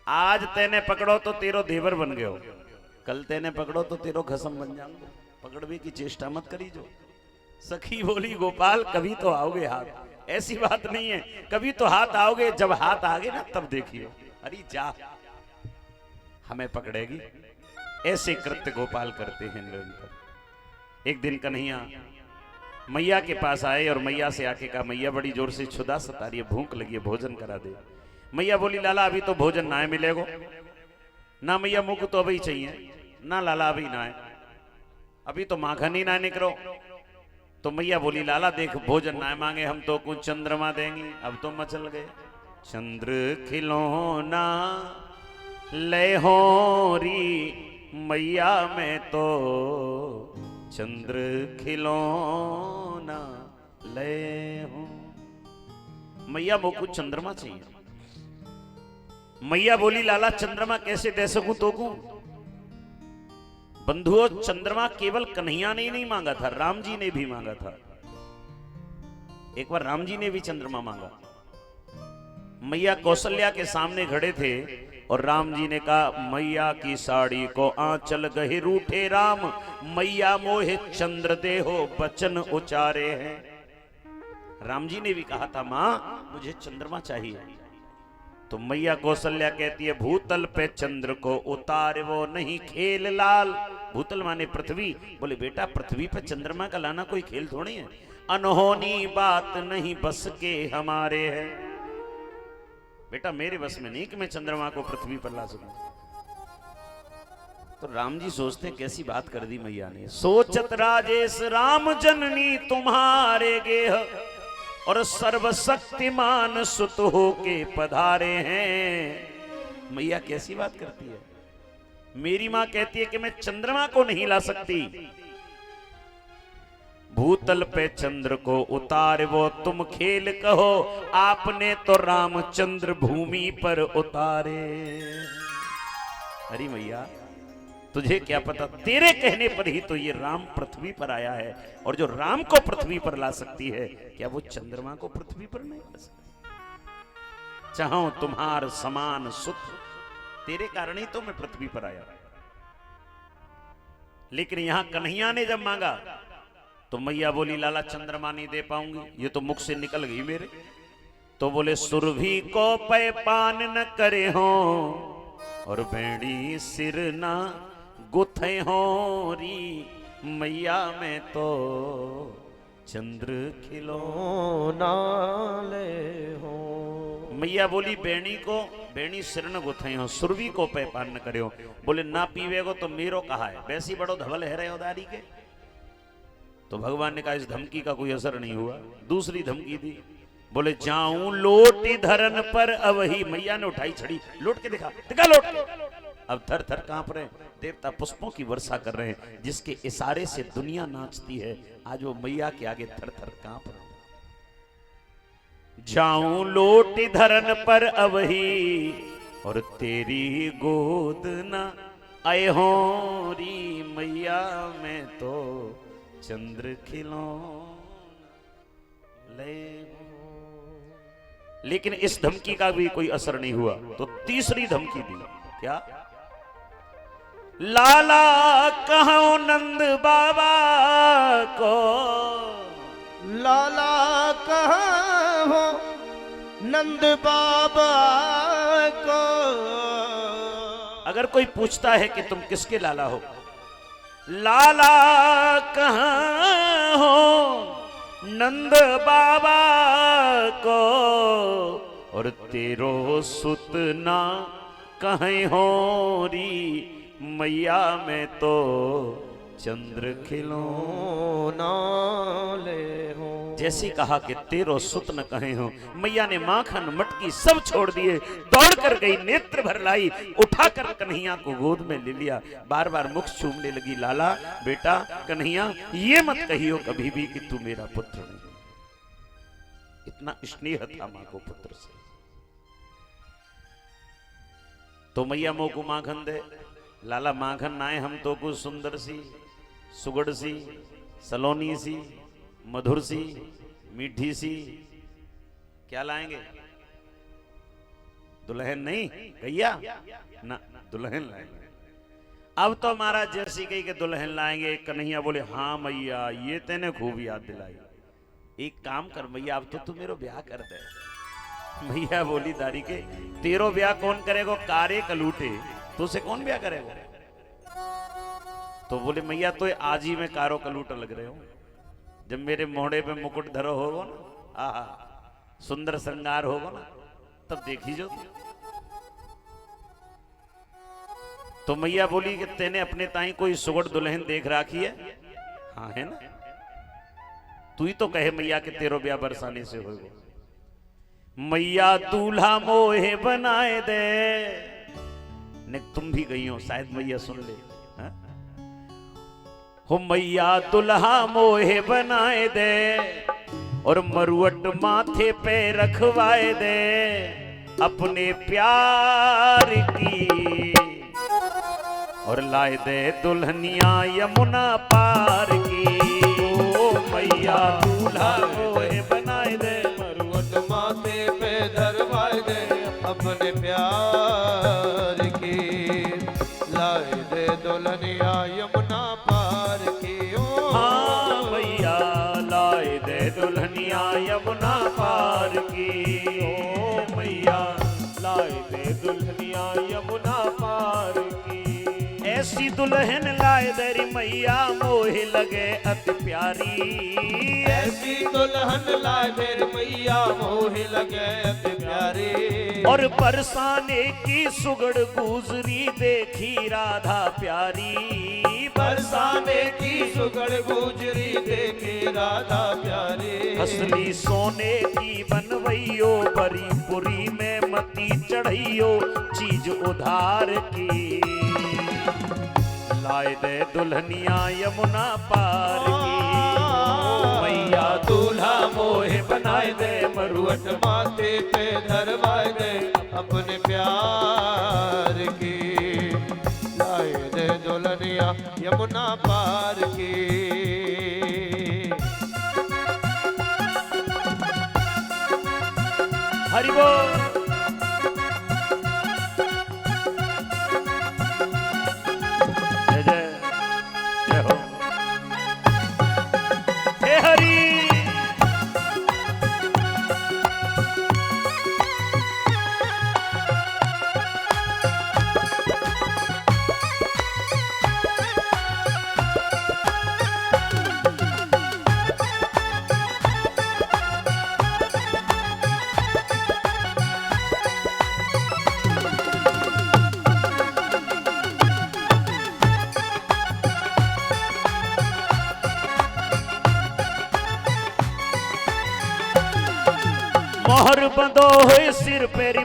आज तेने पकड़ो तो तेरो देवर बन गए हो, कल तेने पकड़ो तो तेरो खसम बन जाऊंगा। पकड़ने की चेष्टा मत करी जो। सखी बोली गोपाल कभी तो आओगे हाथ, ऐसी बात नहीं है, कभी तो हाथ आओगे। जब हाथ आगे ना तब देखिए। अरे जा, हमें पकड़ेगी। ऐसे कृत्य गोपाल करते हैं निरंतर। एक दिन कन्हैया मैया के पास आए और मैया से आके कहा मैया बड़ी जोर से क्षुधा सता रही है, भूख लगी है, भोजन करा दे। मैया बोली लाला अभी तो भोजन ना मिलेगो ना मैया, मुख तो अभी चाहिए ना लाला, अभी ना है, अभी तो माखन ही ना निकलो। तो मैया बोली लाला देख भोजन ना मांगे हम तो कुछ चंद्रमा देंगी। अब तो मचल गए। चंद्र खिलौना ले हो री मैया में तो चंद्र खिलौना ले हूं। मैया वो कुछ चंद्रमा चाहिए। मैया बोली लाला चंद्रमा कैसे दे सकूं तो को? बंधुओं चंद्रमा केवल कन्हैया ने ही नहीं मांगा था, राम जी ने भी मांगा था। एक बार राम जी ने भी चंद्रमा मांगा। मैया कौशल्या के सामने खड़े थे और राम जी ने कहा मैया की साड़ी को आंचल गहे रूठे राम, मैया मोहे चंद्र दे हो बचन उचारे हैं। राम जी ने भी कहा था मां मुझे चंद्रमा चाहिए। तो मैया कौशल्या कहती है भूतल पे चंद्र को उतार वो नहीं खेल लाल। भूतल माने पृथ्वी। बोले बेटा पृथ्वी पे चंद्रमा का लाना कोई खेल थोड़ी है, अनहोनी बात नहीं बस के हमारे है। बेटा मेरे बस में नहीं कि मैं चंद्रमा को पृथ्वी पर ला सकूं। तो राम जी सोचते कैसी बात कर दी मैया ने। सोचत राजेश राम जननी तुम्हारे गेह और सर्वशक्तिमान सुत हो के पधारे हैं। मैया कैसी बात करती है। मेरी मां कहती है कि मैं चंद्रमा को नहीं ला सकती। भूतल पे चंद्र को उतार वो तुम खेल कहो, आपने तो रामचंद्र भूमि पर उतारे। अरे मैया तुझे क्या पता, तेरे कहने पर ही तो ये राम पृथ्वी पर आया है, और जो राम को पृथ्वी पर ला सकती है क्या वो चंद्रमा को पृथ्वी पर नहीं ला सकती। चाहो तुम्हार समान सुख, तेरे कारण ही तो मैं पृथ्वी पर आया। लेकिन यहां कन्हैया ने जब मांगा तो मैया बोली लाला चंद्रमा नहीं दे पाऊंगी, ये तो मुख से निकल गई मेरे। तो बोले सुरभि को पै पान न करे हो और बेड़ी सिर ना गुथे हो री मैया में तो चंद्र खिलो नाले हो। मैया बोली बेणी सिर न गुथे हो, सुरभि को पै पान न करे हो। बोले ना पीवे को तो मेरो कहा है, वैसी बड़ो धवल है रहे उदारी के। तो भगवान ने कहा इस धमकी का कोई असर नहीं हुआ। दूसरी धमकी दी, बोले जाऊं लोटी धरन पर अवही। मैया ने उठाई छड़ी, लोट के दिखा लोट। अब थर थर कांप रहे, देवता पुष्पों की वर्षा कर रहे हैं, जिसके इशारे से दुनिया नाचती है। आज वो मैया के आगे थर थर कांप रहे। जाऊं लोटी धरन पर अवही और तेरी गोद न आए हो री मैया में तो चंद्र खिलो ले। लेकिन इस धमकी का भी कोई असर नहीं हुआ। तो तीसरी धमकी दी, क्या? लाला कहो नंद बाबा को, लाला कहाँ हो नंद बाबा को। अगर कोई पूछता है कि तुम किसके लाला हो, लाला कहाँ हो नंद बाबा को और तेरो सुत ना कहीं हो री मैया में तो चंद्र खिलो नाले हो। जैसे कहा कि तेरो सुत न कहे हो, मैया ने माखन मटकी सब छोड़ दिए, दौड़ कर गई, नेत्र भर लाई, उठाकर कन्हैया को गोद में ले लिया, बार बार मुख चूमने लगी। लाला बेटा कन्हैया ये मत कहियो कभी भी कि तू मेरा पुत्र नहीं। इतना स्नेह था मां को पुत्र से। तो मैया मोह को माखन दे। लाला माखन नाए हम तो कुछ सुंदर सी, सुगड़ सी, सलोनी सी, मधुर सी, मीठी सी, क्या लाएंगे? दुल्हन नहीं गैया ना, दुल्हन लाएंगे। अब तो महाराज जैसी कही कि दुल्हन लाएंगे। कन्हैया बोले हाँ मैया ये तेने खूब याद दिलाई। एक काम कर मैया अब तो तू मेरा ब्याह कर दे। मैया बोली दारी के तेरो ब्याह कौन करेगा? कारे कलूटे, तुझसे कौन ब्याह करेगा? तो बोले मैया तो आज ही में कारो कलूट लग रहे हो। जब मेरे मोहड़े पे मुकुट धरो होगा ना, आहा सुंदर श्रृंगार होगा ना, तब देखी जो। तो मैया बोली कि तेने अपने ताई कोई सुगड़ दुल्हन देख राखी है? हाँ है ना। तू ही तो कहे मैया कि तेरो ब्याह बरसाने से होगा। मैया दूल्हा मोहे बनाए दे। ने तुम भी गई हो, शायद मैया सुन ले। हा? हो मैया दुल्हा मोहे बनाए दे और मरुअट माथे पे रखवाए दे अपने प्यार की, और लाए दे दुल्हनिया यमुना पार की। ओ मैया दूल्हा मोहे बनाए दे, मरुअट माथे पे धरवाए दे अपने प्यार की, लाए दे दुल्हनिया यमुना पार की। ओ हाँ भैया लाए दे दुल्हनिया यमुना पार की। ओ मैया लाए दे दुल्हनिया यमुना पार की। ऐसी दुल्हन लाए दे री मैया मोहे लगे अति प्यारी। ऐसी दुल्हन लाए दे री मैया मोहे लगे अति प्यारी। और बरसाने की सुगड़ गुजरी देखी राधा प्यारी। बरसाने की सुगड़ गुजरी देखी राधा प्यारी। असली सोने की बनवैयो बरी पुरी में मती चढ़ैयो चीज उधार की। लाए दे दुल्हनिया यमुना पार की। मैया दूल्हा मोहे बनाए दे मरुअट माथे पे धरवाए दे अपने प्यार की, लाए दे दुल्हनिया यमुना पार की। हरि बोल। जय जय।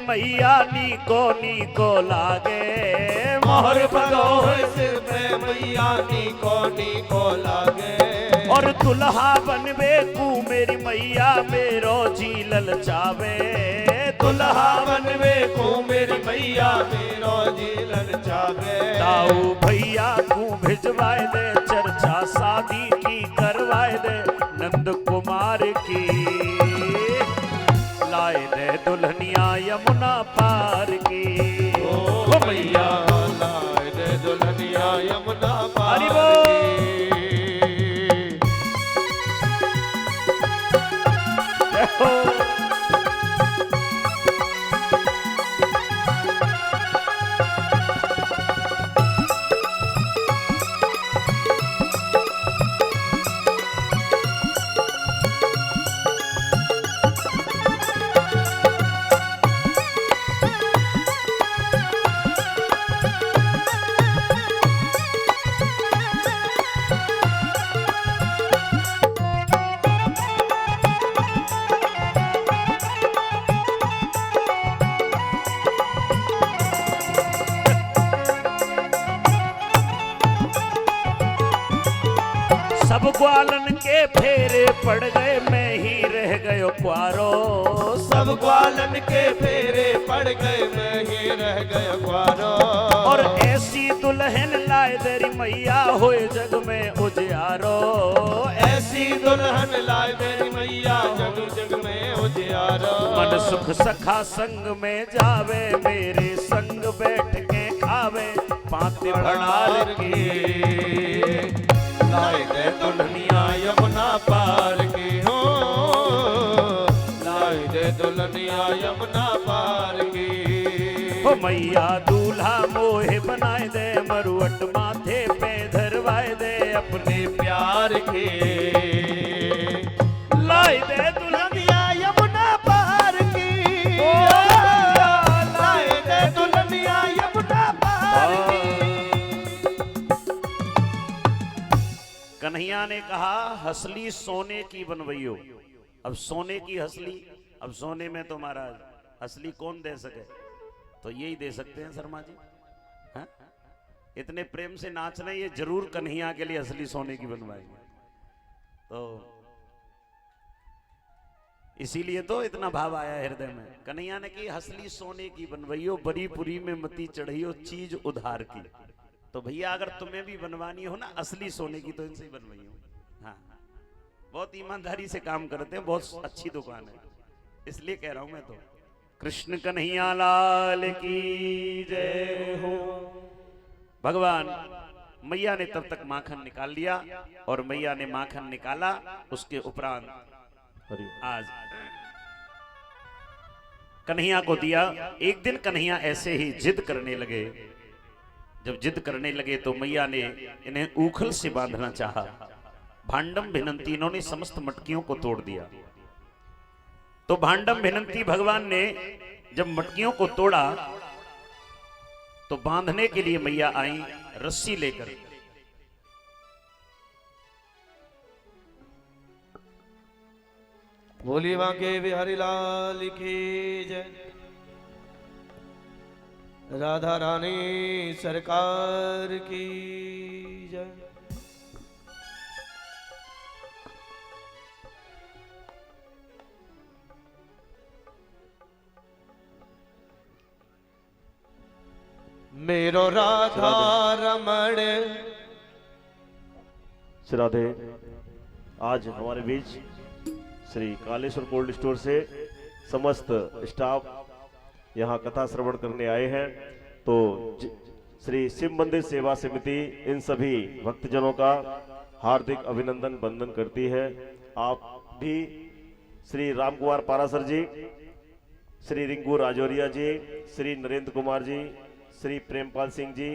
मैया नीको नीको लागे मोहर भगो सिर पे मैया नीको नीको लागे। और दुल्हा बनवे कू मेरी मैया मेरो जी ललचावे दुल्हा बनवे को मेरी मैया मेरो जी ललचावे। ताऊ भैया को भिजवाए दे चर्चा शादी की करवाए दे नंद कुमार की लाए दे दुल्हनिया यमुना पार की। ओ मैया लाए दे दुल्हनिया यमुना पार हरि बोल। सब ग्वालन के फेरे पड़ गए मैं ही रह गयो क्वारो। सब ग्वालन के फेरे पड़ गए मैं ही रह गया क्वारो। और ऐसी दुल्हन लाए तेरी मैया होए जग में उजियारो। ऐसी दुल्हन लाए मेरी मैया जग जग में उजियारो। मन सुख सखा संग में जावे मेरे संग बैठ के खावे पाते भड़ार की लाए दे दुल्हनिया यमुना पार की हो। लाए दे दुल्हनिया यमुना पार की। हो मैया दूल्हा मोहे बनाए दे मरुअट माथे पे धरवाए दे अपने प्यार के लाए दे दुल्हनिया यमुना पार की। लाए दे दुल्हनिया यमुना पार की। कन्हैया ने कहा हसली सोने की बनवइयो। अब सोने की हसली, अब सोने में तो महाराज हसली कौन दे सके, तो यही दे सकते हैं शर्मा जी। हा? इतने प्रेम से नाच रहे, ये जरूर कन्हैया के लिए हसली सोने की बनवाएंगे। तो इसीलिए तो इतना भाव आया हृदय में। कन्हैया ने की हसली सोने की बनवइयो बड़ी पुरी में मती चढ़ियो चीज उधार की। तो भैया अगर तुम्हें भी बनवानी हो ना असली सोने की तो इनसे ही बनवाई हो। हाँ, बहुत ईमानदारी से काम करते हैं, बहुत अच्छी दुकान है, इसलिए कह रहा हूं मैं। तो कृष्ण कन्हैया लाल की जय हो। भगवान मैया ने तब तक माखन निकाल लिया और मैया ने माखन निकाला। उसके उपरांत आज कन्हैया को दिया। एक दिन कन्हैया ऐसे ही जिद करने लगे। जब जिद करने लगे तो मैया ने इन्हें ऊखल से बांधना चाहा। भांडम भिनंती, इन्होंने समस्त मटकियों को तोड़ दिया। तो भांडम भिनंती भगवान ने जब मटकियों को तोड़ा तो बांधने के लिए मैया आई रस्सी लेकर। बोली बांके बिहारी लाल की जय। राधा रानी सरकार की जय। मेरो राधा रमण। श्री राधे। आज हमारे बीच श्री कालेश्वर कोल्ड स्टोर से समस्त स्टाफ यहाँ कथा श्रवण करने आए हैं। तो श्री शिव मंदिर सेवा समिति इन सभी भक्तजनों का हार्दिक अभिनंदन वंदन करती है। आप भी श्री राम कुमार पारासर जी, श्री रिंकू राजौरिया जी, श्री नरेंद्र कुमार जी, श्री प्रेमपाल सिंह जी,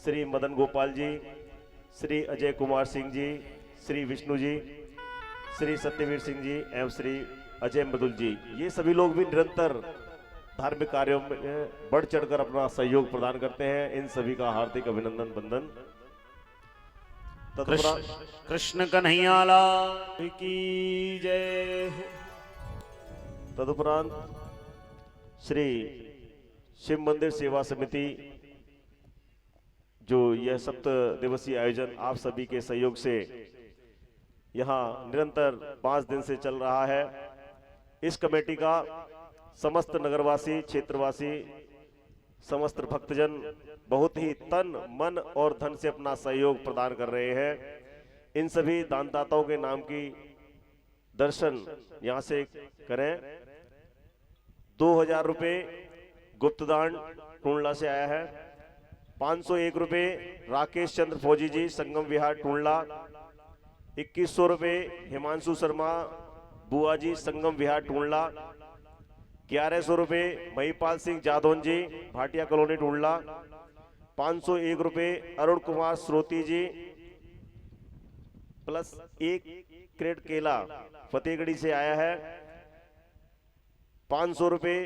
श्री मदन गोपाल जी, श्री अजय कुमार सिंह जी, श्री विष्णु जी, श्री सत्यवीर सिंह जी एवं श्री अजय मृदुल जी, ये सभी लोग भी निरंतर धार्मिक कार्यों में बढ़ चढ़कर अपना सहयोग प्रदान करते हैं। इन सभी का हार्दिक अभिनंदन वंदन। कृष्ण कन्हैया लाल की जय। तदुपरांत श्री शिव मंदिर सेवा समिति जो यह 7 दिवसीय आयोजन आप सभी के सहयोग से यहाँ निरंतर 5 दिन से चल रहा है। इस कमेटी का समस्त नगरवासी, क्षेत्रवासी, समस्त भक्तजन बहुत ही तन, मन और धन से अपना सहयोग प्रदान कर रहे हैं। इन सभी दानदाताओं के नाम की दर्शन यहाँ से करें। 2000 रुपये गुप्तदान टूंडला से आया है। 501 रुपये राकेश चंद्र फौजी जी, संगम विहार टूंडला। 2100 रुपये हिमांशु शर्मा बुआ जी, संगम विहार टूंडला। 1100 रुपये महिपाल सिंह जादौन जी, भाटिया कॉलोनी टूंडला। 501 रुपये अरुण कुमार श्रोती जी प्लस 1 क्रेट केला फतेहगढ़ी से आया है। 500 रुपये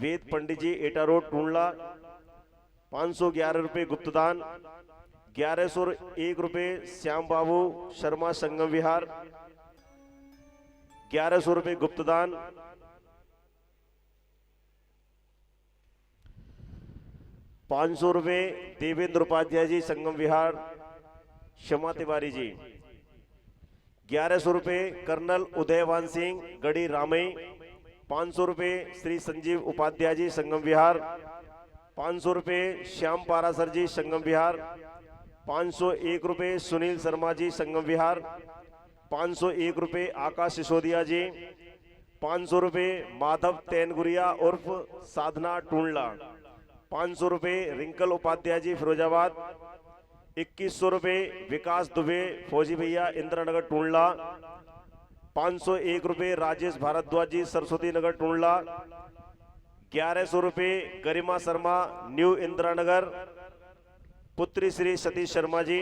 वेद पंडित जी, एटा रोड टूंडला। 511 रुपये गुप्तदान। 1101 रुपये श्याम बाबू शर्मा, संगम विहार। 1100 रुपये गुप्तदान। 500 रुपये देवेंद्र उपाध्याय जी, संगम विहार। क्षमा तिवारी जी। 1100 रुपये कर्नल उदयवान सिंह, गढ़ी रामई। 500 रुपये श्री संजीव उपाध्याय जी, संगम विहार। 500 रुपये श्याम पारासर जी, संगम विहार। 501 रुपये सुनील शर्मा जी, संगम विहार। 501 रुपये आकाश सिसोदिया जी। 500 रुपये माधव तैनगुरिया उर्फ साधना टूंडला। 500 रुपये रिंकल उपाध्याय जी, फिरोजाबाद। 2100 रुपये विकास दुबे फौजी भैया, इंदिरानगर टूंडला। 501 रुपये राजेश भारद्वाज जी, सरस्वती नगर टूंडला। 1100 रुपये गरिमा शर्मा, न्यू इंदिरानगर, पुत्री श्री सतीश शर्मा जी।